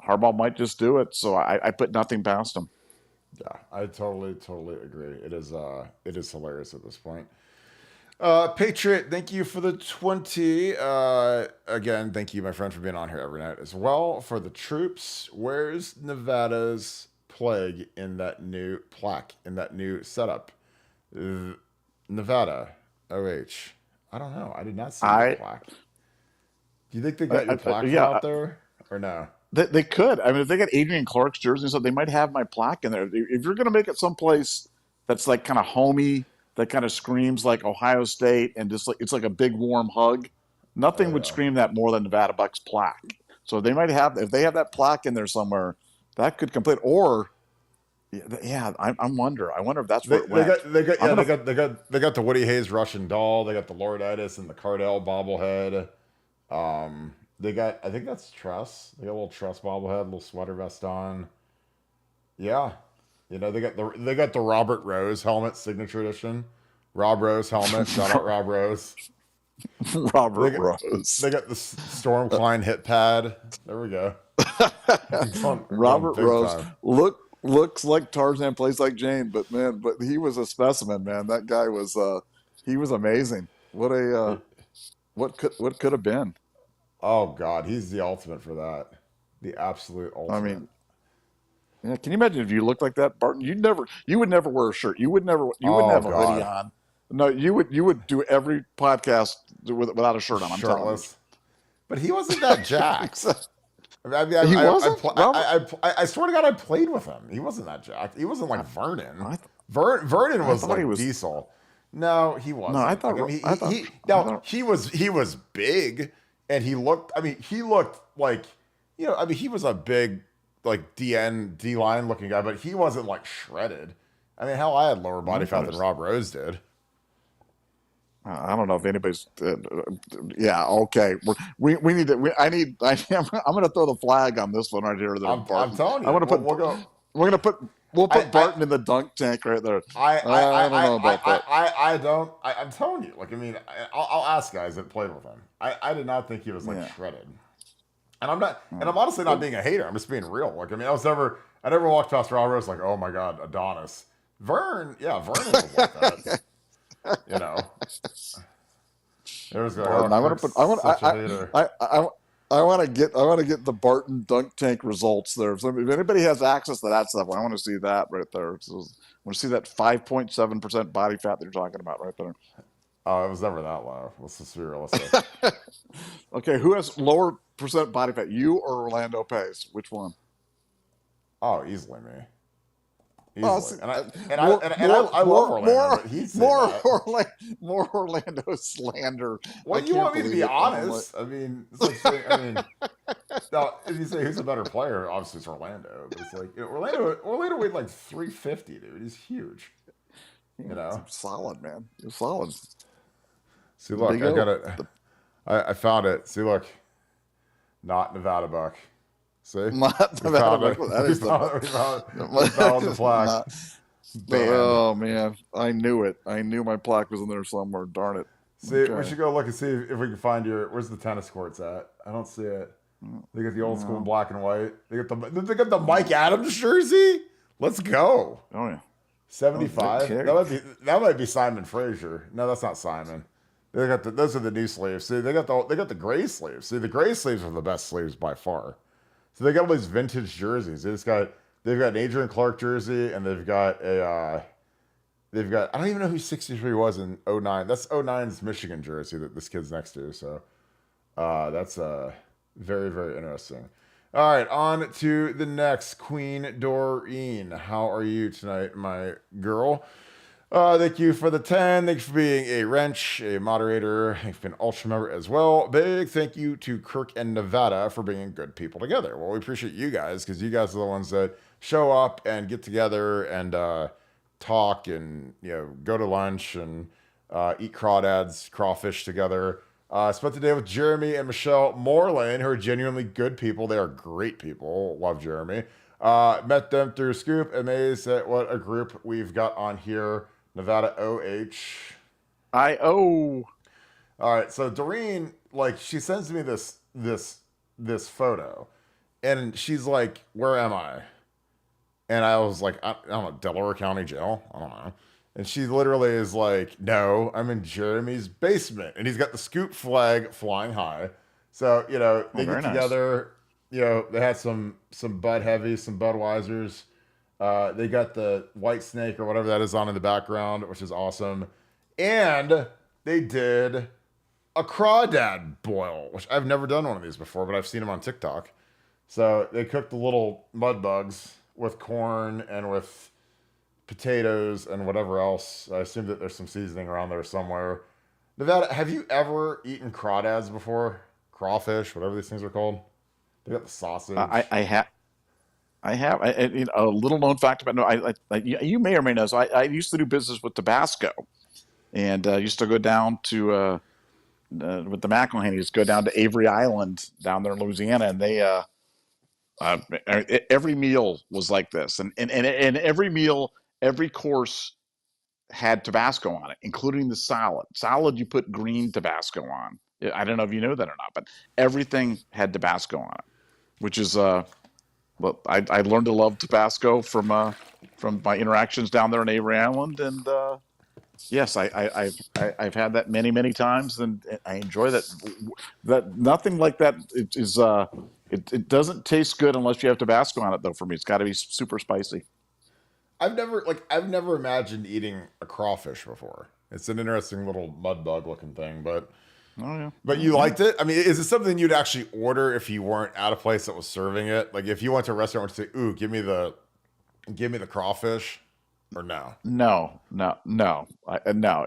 Harbaugh might just do it. So I put nothing past him. Yeah, I totally agree. It is hilarious at this point. Patriot, thank you for the 20. Again, thank you, my friend, for being on here every night as well. For the troops, where's Nevada's plague in that new plaque, in that new setup? Nevada, OH. I don't know. I did not see your I, plaque. Do you think they got your plaque from yeah, out there? Or no? they could. I mean, if they got Adrian Clark's jersey and stuff, they might have my plaque in there. If you're going to make it someplace that's like kind of homey, that kind of screams like Ohio State, and just like it's like a big warm hug, Oh, nothing would yeah. scream that more than Nevadabuck's plaque. So they might have, if they have that plaque in there somewhere, that could complete. Or yeah, I wonder. I wonder if that's where it They went. got they got I'm yeah gonna they got the Woody Hayes Russian doll. They got the Laurinaitis and the Cardell bobblehead. They got, I think that's Truss. They got a little Truss bobblehead, little sweater vest on. Yeah, they got the Robert Rose helmet signature edition. Rob Rose helmet. Shout out Rob Rose. They Robert got Rose. they got the Storm Klein hit pad. There we go. Going Robert big Rose time. looks like Tarzan, plays like Jane, but man, but he was a specimen, man. That guy was he was amazing. What a what could have been. Oh God, he's the ultimate for that. The absolute I ultimate. mean, yeah, can you imagine if you looked like that, Barton? You would never wear a shirt. You wouldn't Oh have a hoodie God, on. No, you would do every podcast without a shirt on. I'm telling you. shirtless. But he wasn't that jacked. I mean, He wasn't Robert. I swear to God, I played with him. He wasn't that jacked. He wasn't like Vernon. I, th- Vernon I was thought he like was. diesel. No, he No, I wasn't. Like, thought. I mean, I thought. he I now thought. he was big, and he looked. I mean, he looked like, I mean, he was a big like D line looking guy, but he wasn't like shredded. I mean, hell, I had lower I body thought fat it than was. Rob Rose did. I don't know if anybody's. Yeah, okay. We need to. I'm going to throw the flag on this one right here, there, I'm Barton. telling I you, want to put. we'll go. We're going to put. We'll I put I Barton in the dunk tank right there. I I I I don't I know about that. I don't. I'm telling you. Like, I mean, I'll ask guys that played with him. I did not think he was like Yeah. shredded, and I'm not. And I'm honestly not being a hater. I'm just being real. Like, I mean, I never walked past Rob Rose like, oh my God, Adonis. Vernon was like that. You know, it was like, oh, Barton. I want to Kirk's put. I want. such a hater. I want to get. I want to get the Barton dunk tank results there. So if anybody has access to that stuff, I want to see that right there. So I want to see that 5.7% body fat that you're talking about right there. Oh, it was never that low. Let's just be realistic. Okay, who has lower percent body fat, you or Orlando Pace? Which one? Oh, easily me. Oh, Easily. see, I love Orlando, but he'd say that. More Orlando slander. I Well, you can't want me to believe be it. honest? I mean, it's like saying, I mean, now if you say who's a better player, obviously it's Orlando. But it's like, Orlando weighed like 350, dude. He's huge. You know. Solid, man. You're solid. See, look, Big I got O. it. I found it. See, look, not Nevadabuck. See, Not we found it. That is the. We found the plaque. Not, Banned. oh man, I knew it. I knew my plaque was in there somewhere. Darn it. See, we Okay. should go look and see if we can find where's the tennis courts at? I don't see it. They got the old school black and white. They got the Mike Adams jersey. Let's go. Oh yeah. 75. Okay. That might be Simon Frazier. No, that's not Simon. Those are the new sleeves. See, they got the gray sleeves. See, the gray sleeves are the best sleeves by far. So they got all these vintage jerseys. They've got an Adrian Clark jersey, and they've got I don't even know who 63 was in '09. That's '09's Michigan jersey that this kid's next to. So that's very, very interesting. All right, on to the next. Queen Doreen. How are you tonight, my girl? Thank you for the 10. Thanks for being a wrench, a moderator. Thanks for being an ultra member as well. Big thank you to Kirk and Nevada for bringing good people together. Well, we appreciate you guys because you guys are the ones that show up and get together and talk and go to lunch and eat crawfish together. Spent the day with Jeremy and Michelle Moreland, who are genuinely good people. They are great people. Love Jeremy. Met them through Scoop. Amazed at what a group we've got on here. Nevada OH. I owe. All right, so Doreen, like, she sends me this photo, and she's like, "Where am I?" And I was like, I don't know, Delaware County Jail. I don't know. And she literally is like, "No, I'm in Jeremy's basement," and he's got the Scoop flag flying high. So Oh, they get very nice. together. They had some Bud Heavies, some Budweisers. They got the White Snake or whatever that is on in the background, which is awesome. And they did a crawdad boil, which I've never done one of these before, but I've seen them on TikTok. So they cooked the little mud bugs with corn and with potatoes and whatever else. I assume that there's some seasoning around there somewhere. Nevada, have you ever eaten crawdads before? Crawfish, whatever these things are called. They got the sausage. I have. A little known fact about no. You may or may know. So I used to do business with Tabasco, and used to go down to with the McElhaney's, go down to Avery Island down there in Louisiana, and they uh, every meal was like this, and every meal, every course had Tabasco on it, including the salad. Salad, you put green Tabasco on. I don't know if you know that or not, but everything had Tabasco on it, which is but I learned to love Tabasco from my interactions down there in Avery Island, and yes, I've had that many times, and I enjoy that. That nothing like that is it doesn't taste good unless you have Tabasco on it, though. For me, it's got to be super spicy. I've never imagined eating a crawfish before. It's an interesting little mud bug looking thing, but Oh yeah, but oh, you yeah. liked it? I mean, is it something you'd actually order if you weren't at a place that was serving it? Like if you went to a restaurant and say, "Ooh, give me the crawfish," or no? No.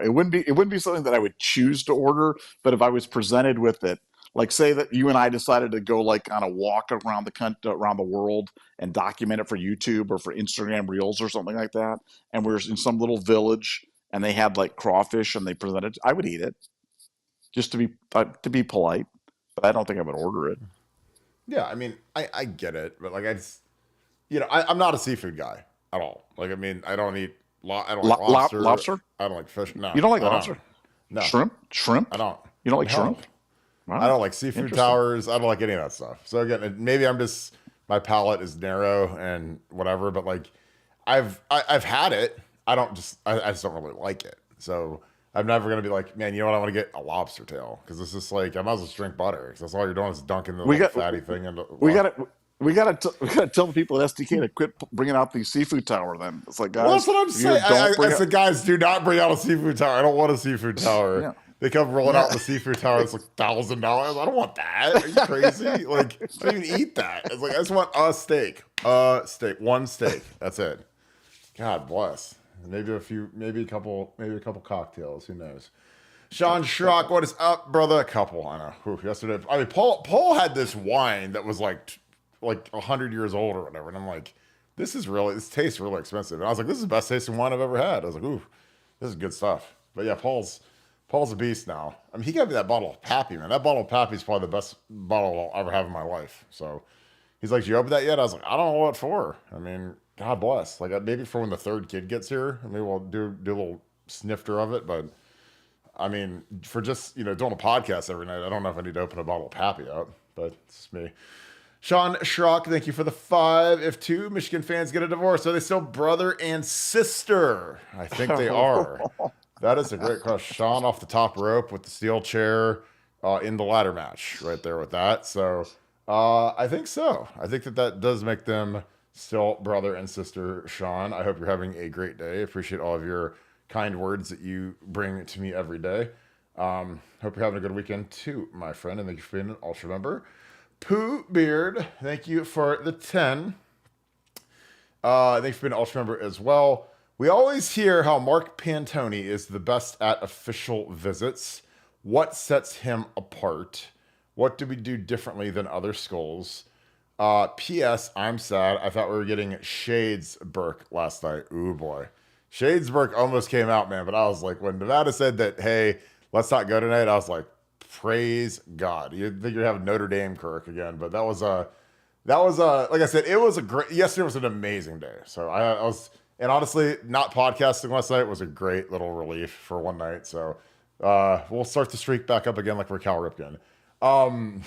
It wouldn't be something that I would choose to order. But if I was presented with it, like say that you and I decided to go like on a walk around the country, around the world, and document it for YouTube or for Instagram Reels or something like that, and we're in some little village and they had like crawfish and they presented, I would eat it just to be polite. But I don't think I would order it. Yeah, I mean, I get it, but like I just I'm not a seafood guy at all. Like I mean, I don't like lobster. Lobster? I don't like fish. No, You don't like I don't. lobster? No, Shrimp? I don't. You don't like No, shrimp? I Wow, don't like seafood interesting. towers. I don't like any of that stuff. So again, maybe I'm just my palate is narrow and whatever. But like, I've had it. I just don't really like it. So I'm never gonna be like, man, you know what? I want to get a lobster tail because it's just like I might as well just drink butter because that's all you're doing is dunking the We little got fatty thing into we what. got to we got to tell the people at SDK to quit bringing out the seafood tower. Then it's like, Well, that's guys, what I'm if you saying. don't I bring it, said, guys, do not bring out a seafood tower. I don't want a seafood tower. yeah, They come rolling out yeah. the seafood tower. It's like $1,000. I don't want that. Are you crazy? Like, I don't even eat that. It's like I just want a steak. One steak. That's it. God bless. Maybe maybe a couple cocktails. Who knows? Sean Schrock, what is up, brother? A couple. I know. Whew, yesterday, I mean, Paul had this wine that was like 100 years old or whatever, and I'm like, this tastes really expensive. And I was like, this is the best tasting wine I've ever had. I was like, ooh, this is good stuff. But yeah, Paul's a beast now. I mean, he gave me that bottle of Pappy, man. That bottle of Pappy is probably the best bottle I'll ever have in my life. So he's like, "Did you open that yet?" I was like, "I don't know what for." I mean, God bless. Like maybe for when the third kid gets here, maybe we'll do a little snifter of it. But I mean, for just doing a podcast every night, I don't know if I need to open a bottle of Pappy up. But it's just me. Sean Schrock, thank you for the 5. If two Michigan fans get a divorce, are they still brother and sister? I think they are. That is a great question. Sean off the top rope with the steel chair in the ladder match right there with that. So I think so. I think that does make them still brother and sister, Sean. I hope you're having a great day. Appreciate all of your kind words that you bring to me every day. Hope you're having a good weekend too, my friend. And thank you for being an Ultra member. Pooh Beard, thank you for the 10. Thanks for being an Ultra member as well. We always hear how Mark Pantoni is the best at official visits. What sets him apart? What do we do differently than other schools? P.S. I'm sad. I thought we were getting Shadesburg last night. Ooh, boy. Shadesburg almost came out, man. But I was like, when Nevada said that, hey, let's not go tonight, I was like, praise God. You'd think you'd have Notre Dame Kirk again. But that was like I said, it was a great, yesterday was an amazing day. So and honestly, not podcasting last night was a great little relief for one night. So We'll start the streak back up again like we're Cal Ripken. Um,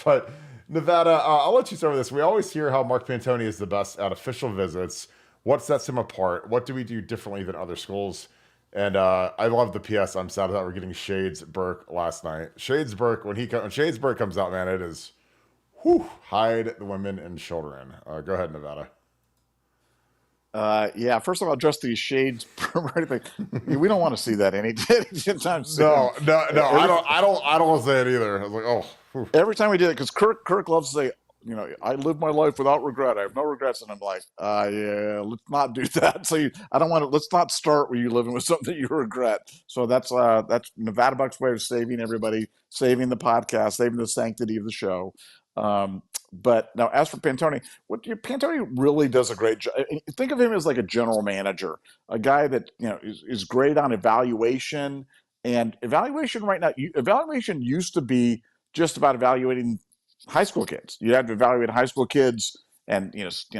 but Nevada, I'll let you start with this. We always hear how Mark Pantoni is the best at official visits. What sets him apart? What do we do differently than other schools? And I love the PS. I'm sad that we're getting Shades Burke last night. Shades Burke, when Shades Burke comes out, man, it is hide the women and children. Go ahead, Nevada. Yeah, first of all, address these shades. Thing. We don't want to see that anytime soon. No. I don't want to say it either. I was like, oh. Whew. Every time we do it, because Kirk loves to say, I live my life without regret. I have no regrets, and I'm like, yeah, let's not do that. So I don't want to. Let's not start where you living with something you regret. So that's Nevadabuck's way of saving everybody, saving the podcast, saving the sanctity of the show. But now, as for Pantoni, Pantoni really does a great job. Think of him as like a general manager, a guy that is great on evaluation. And evaluation right now, evaluation used to be just about evaluating high school kids. You had to evaluate high school kids, and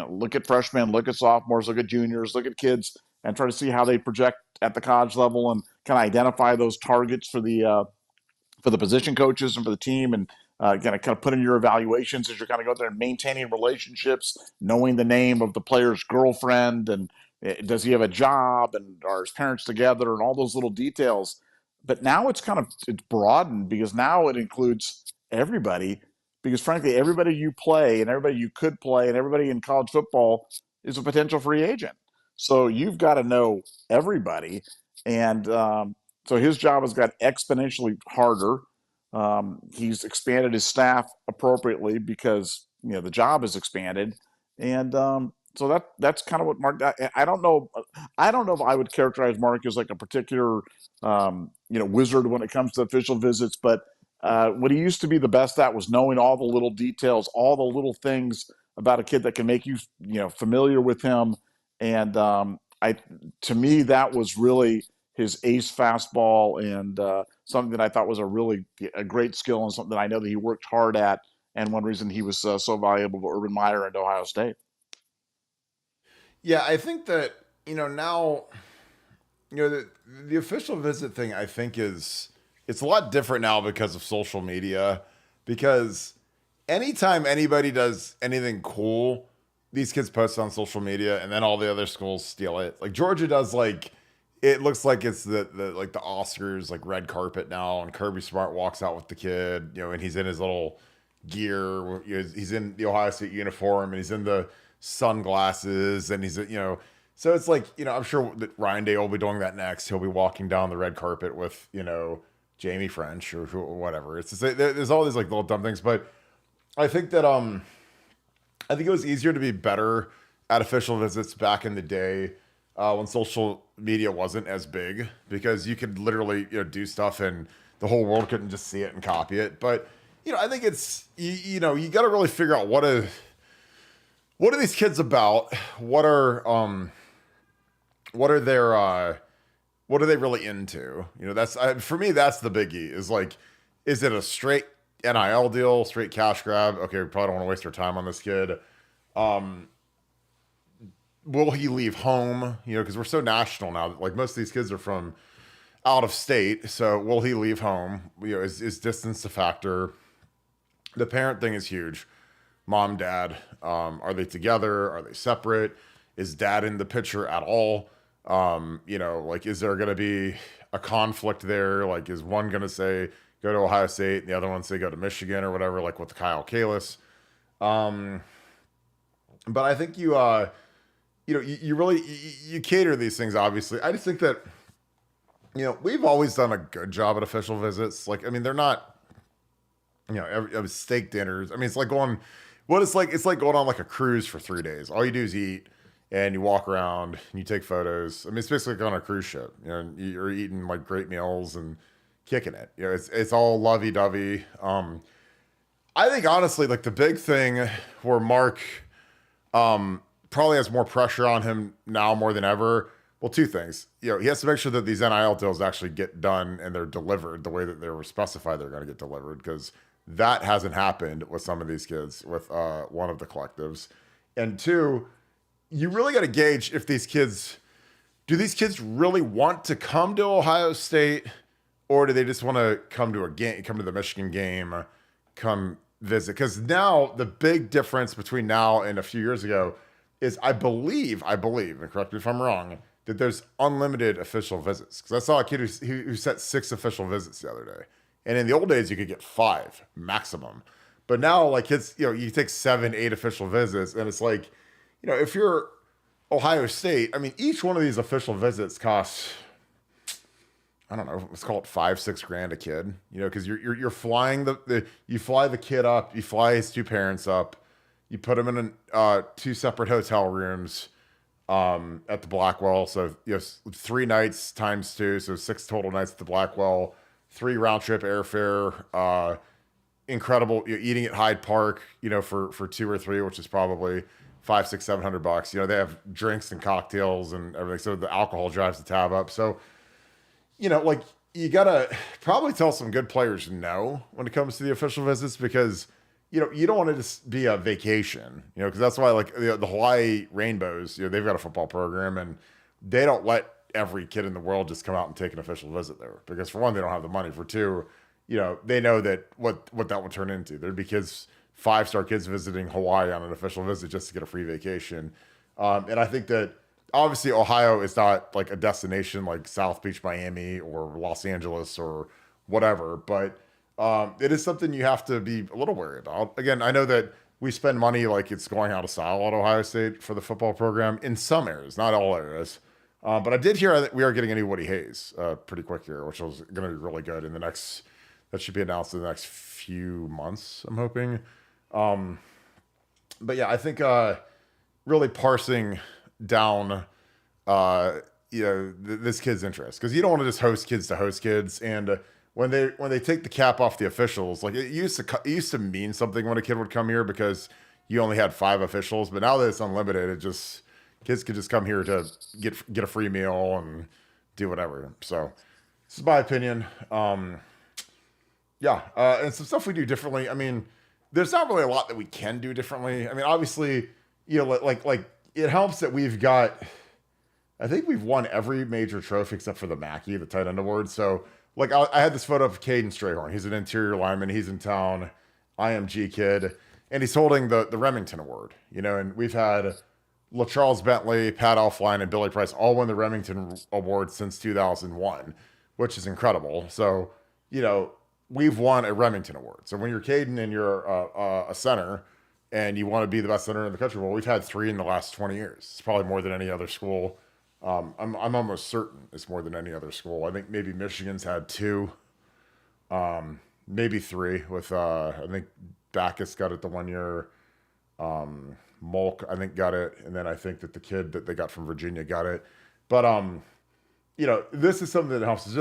look at freshmen, look at sophomores, look at juniors, look at kids, and try to see how they project at the college level, and kind of identify those targets for the position coaches and for the team, and kind of put in your evaluations as you're kind of going there and maintaining relationships, knowing the name of the player's girlfriend, and does he have a job, and are his parents together, and all those little details. But now it's broadened, because now it includes everybody, because frankly, everybody you play and everybody you could play and everybody in college football is a potential free agent. So you've got to know everybody. And so his job has got exponentially harder. He's expanded his staff appropriately because the job has expanded, and so that's kind of what Mark. I don't know. I don't know if I would characterize Mark as like a particular wizard when it comes to official visits, but what he used to be the best at was knowing all the little details, all the little things about a kid that can make you familiar with him, and to me that was really his ace fastball, and something that I thought was a great skill, and something that I know that he worked hard at, and one reason he was so valuable to Urban Meyer and Ohio State. Yeah, I think that now the official visit thing, I think it's a lot different now because of social media. Because anytime anybody does anything cool, these kids post it on social media, and then all the other schools steal it. Like Georgia does, like it looks like it's the like the Oscars like red carpet now, and Kirby Smart walks out with the kid, and he's in his little gear, he's in the Ohio State uniform, and he's in the sunglasses, and he's so it's like I'm sure that Ryan Day will be doing that next. He'll be walking down the red carpet with Jamie French or whatever. It's just, there's all these like little dumb things, but I think that I think it was easier to be better at official visits back in the day when social media wasn't as big, because you could literally do stuff and the whole world couldn't just see it and copy it. But I think it's you got to really figure out what are these kids about? What are they really into? That's for me. That's the biggie. Is like, is it a straight NIL deal, straight cash grab? Okay, we probably don't want to waste our time on this kid. Will he leave home? Because we're so national now. Like most of these kids are from out of state. So will he leave home? Is distance a factor? The parent thing is huge. Mom, dad, are they together? Are they separate? Is dad in the picture at all? Like, is there going to be a conflict there? Like, is one going to say, go to Ohio State, and the other one say, go to Michigan or whatever, like with Kyle Kalis? But I think you really cater these things, obviously. I just think that, we've always done a good job at official visits. Like, I mean, they're not, steak dinners. I mean, it's like it's like going on like a cruise for 3 days. All you do is eat, and you walk around and you take photos. I mean, it's basically like on a cruise ship. You're eating like great meals and kicking it. It's all lovey-dovey. I think honestly, like the big thing where Mark probably has more pressure on him now more than ever. Well, two things. He has to make sure that these NIL deals actually get done and they're delivered the way that they were specified they're going to get delivered, because that hasn't happened with some of these kids with one of the collectives. And two, you really got to gauge if do these kids really want to come to Ohio State, or do they just want to come to a game, come to the Michigan game, come visit? Because now the big difference between now and a few years ago is I believe, and correct me if I'm wrong, that there's unlimited official visits. Because I saw a kid who sent 6 official visits the other day, and in the old days you could get 5 maximum, but now like it's you take 7, 8 official visits, and it's like if you're Ohio State, I mean each one of these official visits costs, I don't know, let's call it $5-6 grand a kid, because you're flying you fly the kid up, you fly his 2 parents up, you put them in 2 separate hotel rooms at the Blackwell. So 3 nights times 2, so 6 total nights at the Blackwell, 3 round trip airfare, incredible. Eating at Hyde Park, for 2 or 3, which is probably $500, $600, $700. They have drinks and cocktails and everything, so the alcohol drives the tab up. So like you gotta probably tell some good players no when it comes to the official visits, because you don't want to just be a vacation, because that's why like the Hawaii Rainbows, they've got a football program, and they don't let every kid in the world just come out and take an official visit there, because for one, they don't have the money. For two, they know that what that would turn into. There'd be kids, 5-star kids visiting Hawaii on an official visit just to get a free vacation. And I think that obviously Ohio is not like a destination like South Beach, Miami, or Los Angeles or whatever, but it is something you have to be a little wary about. Again, I know that we spend money like it's going out of style at Ohio State for the football program in some areas, not all areas. But I did hear that we are getting a new Woody Hayes pretty quick here, which is going to be really good that should be announced in the next few months, I'm hoping. But yeah, I think really parsing down this kid's interest, because you don't want to just host kids, and when they take the cap off the officials, like it used to mean something when a kid would come here because you only had 5 officials, but now that it's unlimited, kids could just come here to get a free meal and do whatever. So this is my opinion. And some stuff we do differently. I mean, there's not really a lot that we can do differently. I mean, obviously, like it helps that I think we've won every major trophy except for the Mackey, the tight end award. So like I had this photo of Caden Strayhorn. He's an interior lineman. He's in town, IMG kid, and he's holding the Remington Award. And we've had LaCharles Bentley, Pat Elfline, and Billy Price all win the Remington Award since 2001, which is incredible. So we've won a Remington Award. So when you're Caden and you're a center and you want to be the best center in the country, well, we've had 3 in the last 20 years. It's probably more than any other school. I'm almost certain it's more than any other school. I think maybe Michigan's had 2, maybe 3 with, I think Backus got it the 1 year. Mulk, I think, got it. And then I think that the kid that they got from Virginia got it. But, this is something that helps.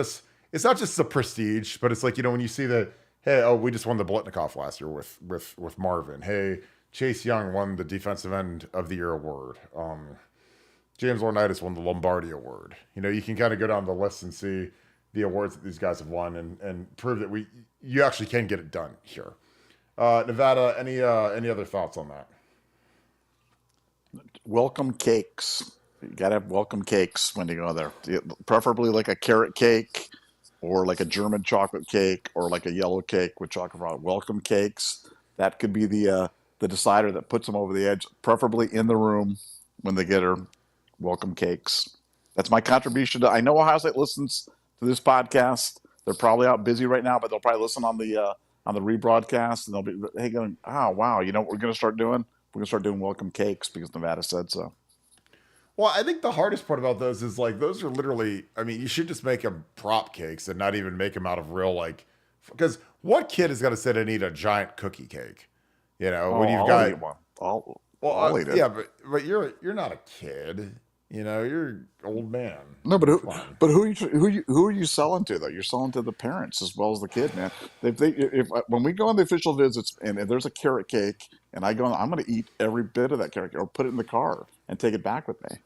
It's not just the prestige, but it's like, when you see that, hey, we just won the Blitnikoff last year with Marvin. Hey, Chase Young won the Defensive End of the Year award. James Laurinaitis won the Lombardi Award. You can kind of go down the list and see the awards that these guys have won and prove that you actually can get it done here. Nevada, any other thoughts on that? Welcome cakes. You gotta have welcome cakes when you go there. Preferably like a carrot cake, or like a German chocolate cake, or like a yellow cake with chocolate frosting. Welcome cakes. That could be the decider that puts them over the edge. Preferably in the room when they get her. Welcome cakes. That's my contribution to. I know Ohio State listens to this podcast. They're probably out busy right now, but they'll probably listen on the rebroadcast, and they'll be going, "Oh wow, what we're gonna start doing? We're gonna start doing welcome cakes because Nevada said so." Well, I think the hardest part about those is like those are literally. I mean, you should just make them prop cakes and not even make them out of real because what kid is gonna sit and eat a giant cookie cake? When you've got eat one. I'll eat it. Yeah, but you're not a kid. You're an old man. No, but who are you selling to though? You're selling to the parents as well as the kid, man. If when we go on the official visits and if there's a carrot cake and I go, I'm going to eat every bit of that carrot cake or put it in the car and take it back with me.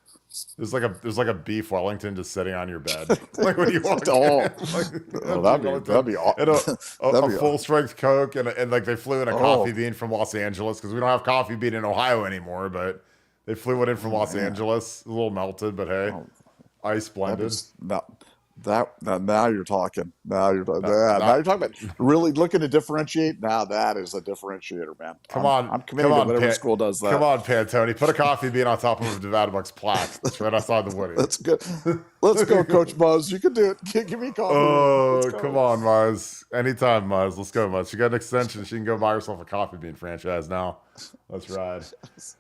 There's like a beef Wellington just sitting on your bed. Like when you walk that'd be awesome. A full strength Coke and like they flew in a coffee bean from Los Angeles because we don't have coffee bean in Ohio anymore, but they flew it in from Los Angeles, a little melted, but hey, ice blended. Now you're talking. Now you're talking. Not, Now you're not, talking about really looking to differentiate. Now that is a differentiator, man. come on, I'm committed to whatever school does come that. on, Pantone. Put a coffee bean on top of Nevadabuck's plaque. It's right outside the Woody. That's good. Let's go, Coach Buzz. You can do it. Give me coffee bean. Let's Oh, come go. on, Muzz. Anytime, Muzz. Let's go, Muzz. She got an extension. She can go buy herself a coffee bean franchise now. Let's ride.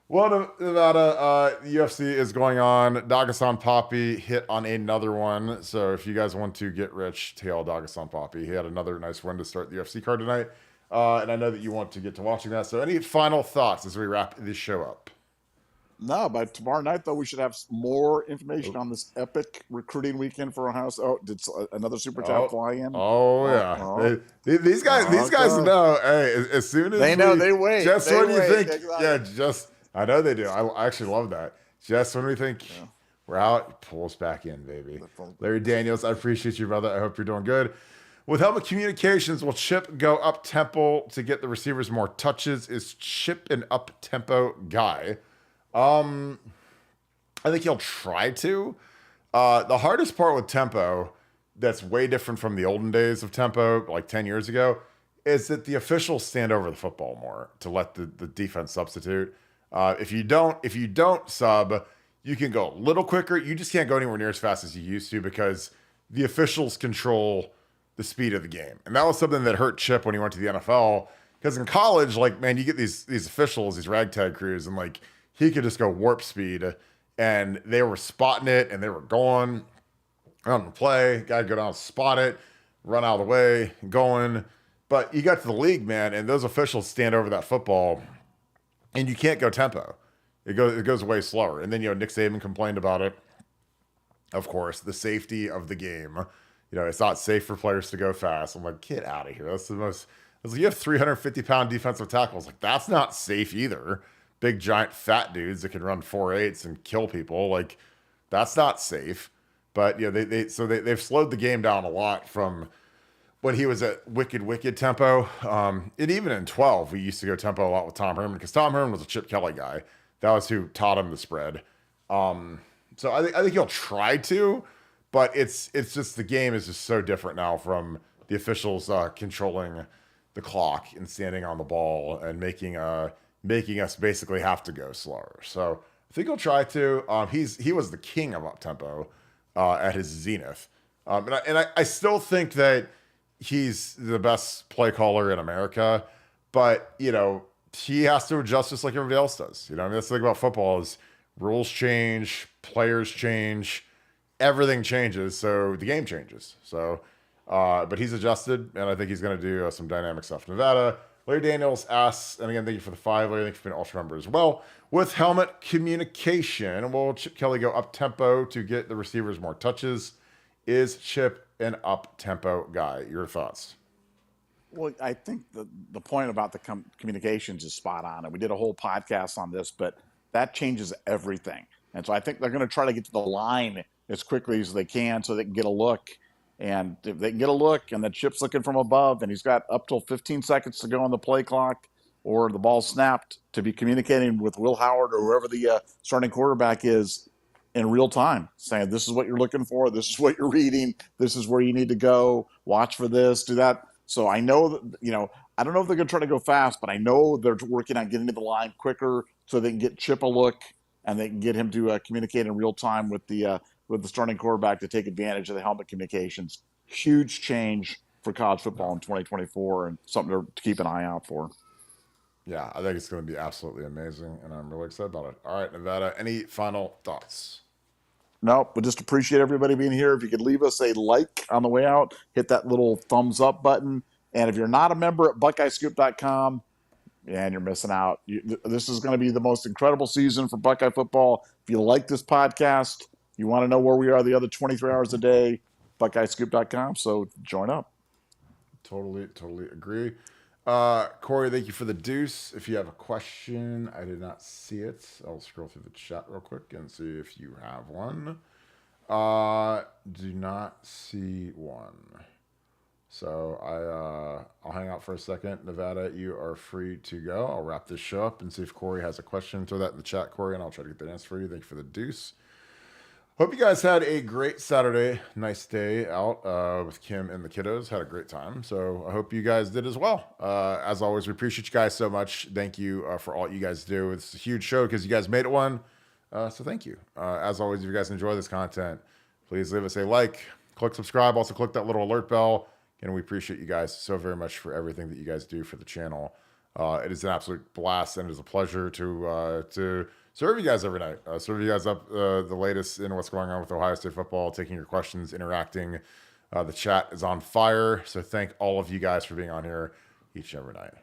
Well, Nevada, UFC is going on. Dagestan Poppy hit on another one. So if you guys want to get rich, tail Dagestan Poppy. He had another nice win to start the UFC card tonight. And I know that you want to get to watching that. So any final thoughts as we wrap this show up? No, by tomorrow night, though, we should have more information on this epic recruiting weekend for Ohio State. Oh, did another super chat fly in? Yeah. These guys know. Hey, as soon as they know, they wait. Just they when wait. you think, Exactly. I know they do. I actually love that. Just when we think we're out, pull us back in, baby. Larry Daniels, I appreciate you, brother. I hope you're doing good. With helmet communications, will Chip go up tempo to get the receivers more touches? Is Chip an up tempo guy? I think he'll try to. The hardest part with tempo, that's way different from the olden days of tempo, like 10 years ago, is that the officials stand over the football more to let the defense substitute. If you don't sub, you can go a little quicker. You just can't go anywhere near as fast as you used to because the officials control the speed of the game. And that was something that hurt Chip when he went to the NFL. Because in college, like, man, you get these officials, these ragtag crews, and like he could just go warp speed, and they were spotting it, and they were going on the play. Guy go down, spot it, run out of the way, going. But you got to the league, man, and those officials stand over that football, and you can't go tempo. It goes way slower. And then Nick Saban complained about it. Of course, the safety of the game. It's not safe for players to go fast. I'm like, get out of here. That's the most. You have 350-pound defensive tackles. Like, that's not safe either. Big, giant, fat dudes that can run 4.8s and kill people. Like, that's not safe. But they've slowed the game down a lot from when he was at wicked tempo. And even in 12, we used to go tempo a lot with Tom Herman because Tom Herman was a Chip Kelly guy. That was who taught him the spread. So I think he'll try to, but it's just the game is just so different now from the officials controlling the clock and standing on the ball and making us basically have to go slower. So I think he'll try to. He was the king of up tempo at his zenith, and I still think that he's the best play caller in America. But he has to adjust just like everybody else does. That's the thing about football is rules change, players change, everything changes, so the game changes. So. But he's adjusted, and I think he's going to do some dynamic stuff. Nevada, Larry Daniels asks, and again, thank you for the 5. Larry, thank you for being an ultra member as well. With helmet communication, will Chip Kelly go up-tempo to get the receivers more touches? Is Chip an up-tempo guy? Your thoughts? Well, I think the point about the communications is spot on, and we did a whole podcast on this, but that changes everything. And so I think they're going to try to get to the line as quickly as they can so they can get a look. And if they can get a look and the Chip's looking from above and he's got up till 15 seconds to go on the play clock or the ball snapped to be communicating with Will Howard or whoever the starting quarterback is in real time, saying this is what you're looking for, this is what you're reading, this is where you need to go, watch for this, do that. So I know that, I don't know if they're going to try to go fast, but I know they're working on getting to the line quicker so they can get Chip a look and they can get him to communicate in real time with the starting quarterback to take advantage of the helmet communications. Huge change for college football in 2024 and something to keep an eye out for. Yeah, I think it's going to be absolutely amazing, and I'm really excited about it. All right, Nevada, any final thoughts? Nope, but just appreciate everybody being here. If you could leave us a like on the way out, hit that little thumbs up button. And if you're not a member at BuckeyeScoop.com, and you're missing out. This is going to be the most incredible season for Buckeye football. If you like this podcast, you want to know where we are the other 23 hours a day, BuckeyeScoop.com. So join up. Totally agree. Corey, thank you for the deuce. If you have a question, I did not see it. I'll scroll through the chat real quick and see if you have one. Do not see one. So I'll hang out for a second. Nevada, you are free to go. I'll wrap this show up and see if Corey has a question. Throw that in the chat, Corey, and I'll try to get that answer for you. Thank you for the deuce. Hope you guys had a great Saturday. Nice day out with Kim and the kiddos. Had a great time. So I hope you guys did as well. As always, we appreciate you guys so much. Thank you for all you guys do. It's a huge show because you guys made it one. So thank you. As always, if you guys enjoy this content, please leave us a like, click subscribe. Also, click that little alert bell. And we appreciate you guys so very much for everything that you guys do for the channel. It is an absolute blast and it is a pleasure to serve you guys every night. Serve you guys up the latest in what's going on with Ohio State football, taking your questions, interacting. The chat is on fire. So thank all of you guys for being on here each and every night.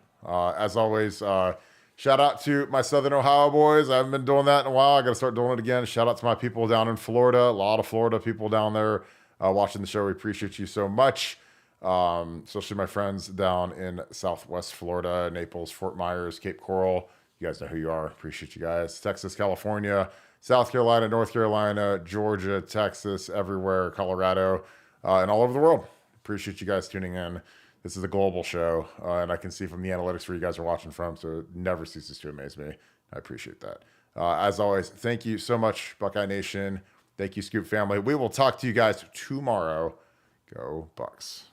As always, shout out to my Southern Ohio boys. I haven't been doing that in a while. I got to start doing it again. Shout out to my people down in Florida. A lot of Florida people down there watching the show. We appreciate you so much. Especially my friends down in Southwest Florida, Naples, Fort Myers, Cape Coral. You guys know who you are. Appreciate you guys. Texas, California, South Carolina, North Carolina, Georgia, Texas, everywhere, Colorado, and all over the world. Appreciate you guys tuning in. This is a global show, and I can see from the analytics where you guys are watching from, so it never ceases to amaze me. I appreciate that. As always, thank you so much, Buckeye Nation. Thank you, Scoop family. We will talk to you guys tomorrow. Go Bucks.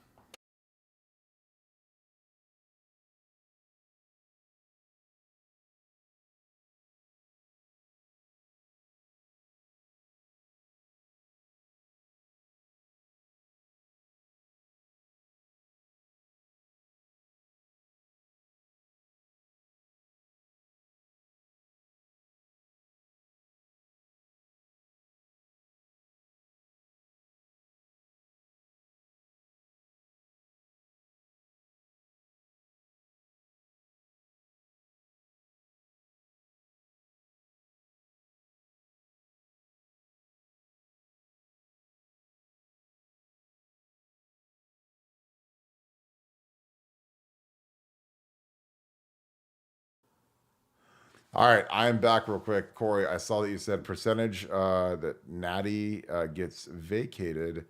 All right, I'm back real quick. Corey, I saw that you said percentage that Natty gets vacated. I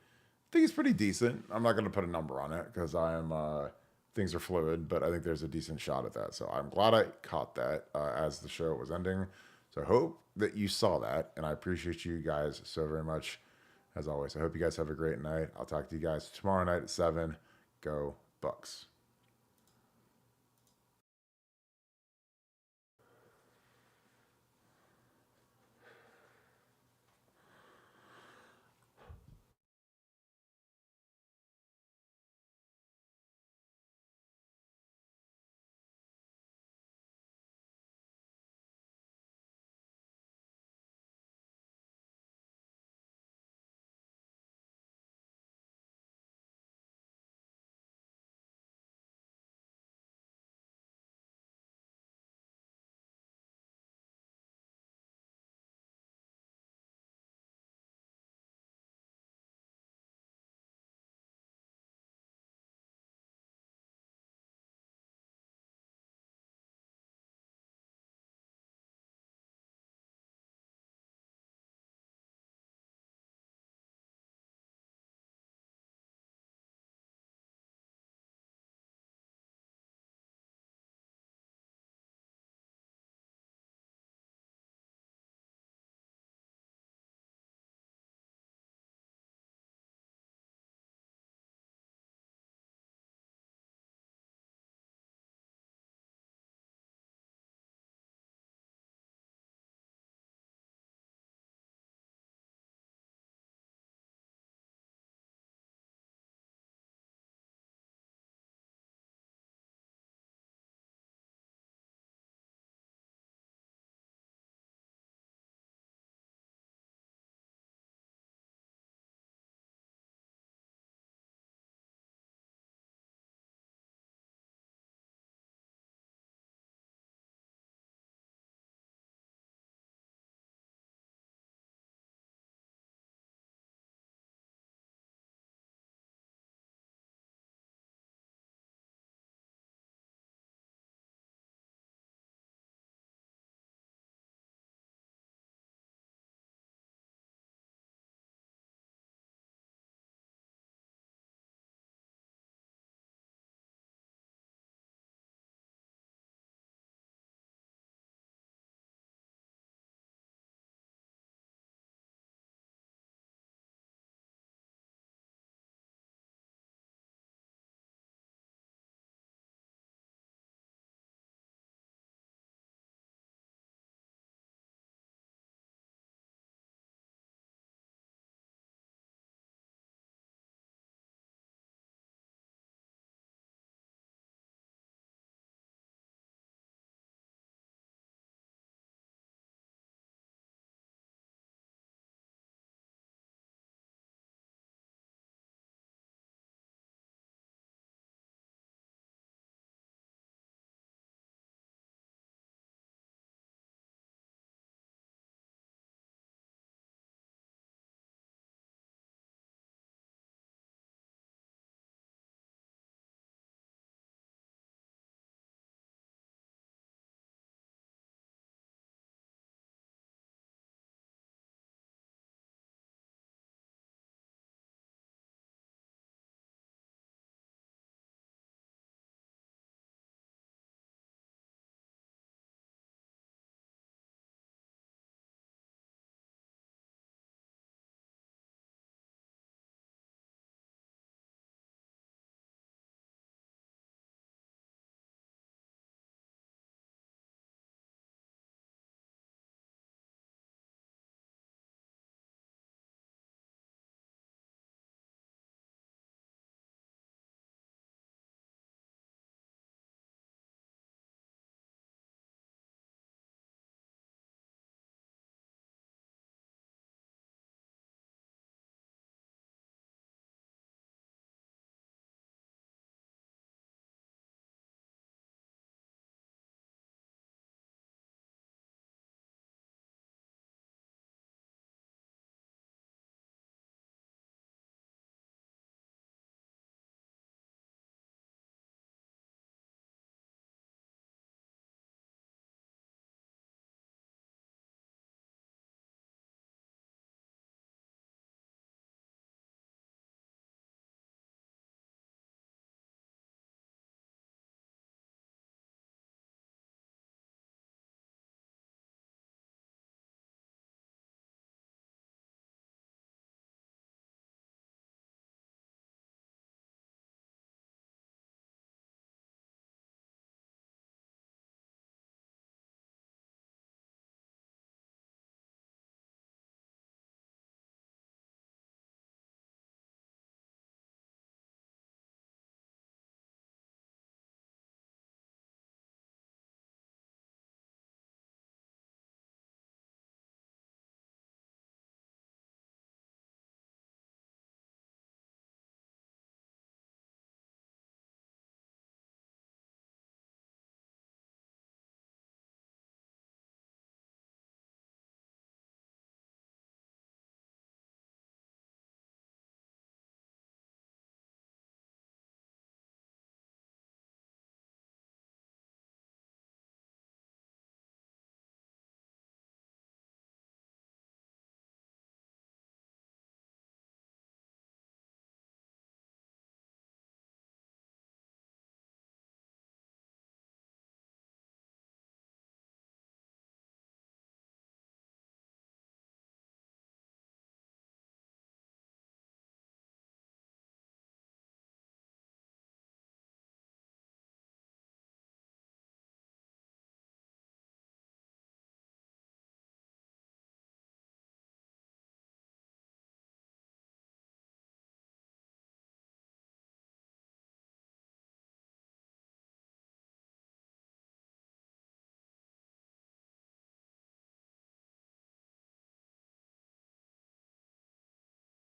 think it's pretty decent. I'm not going to put a number on it because things are fluid, but I think there's a decent shot at that. So I'm glad I caught that as the show was ending. So I hope that you saw that, and I appreciate you guys so very much. As always, I hope you guys have a great night. I'll talk to you guys tomorrow night at 7. Go Bucks.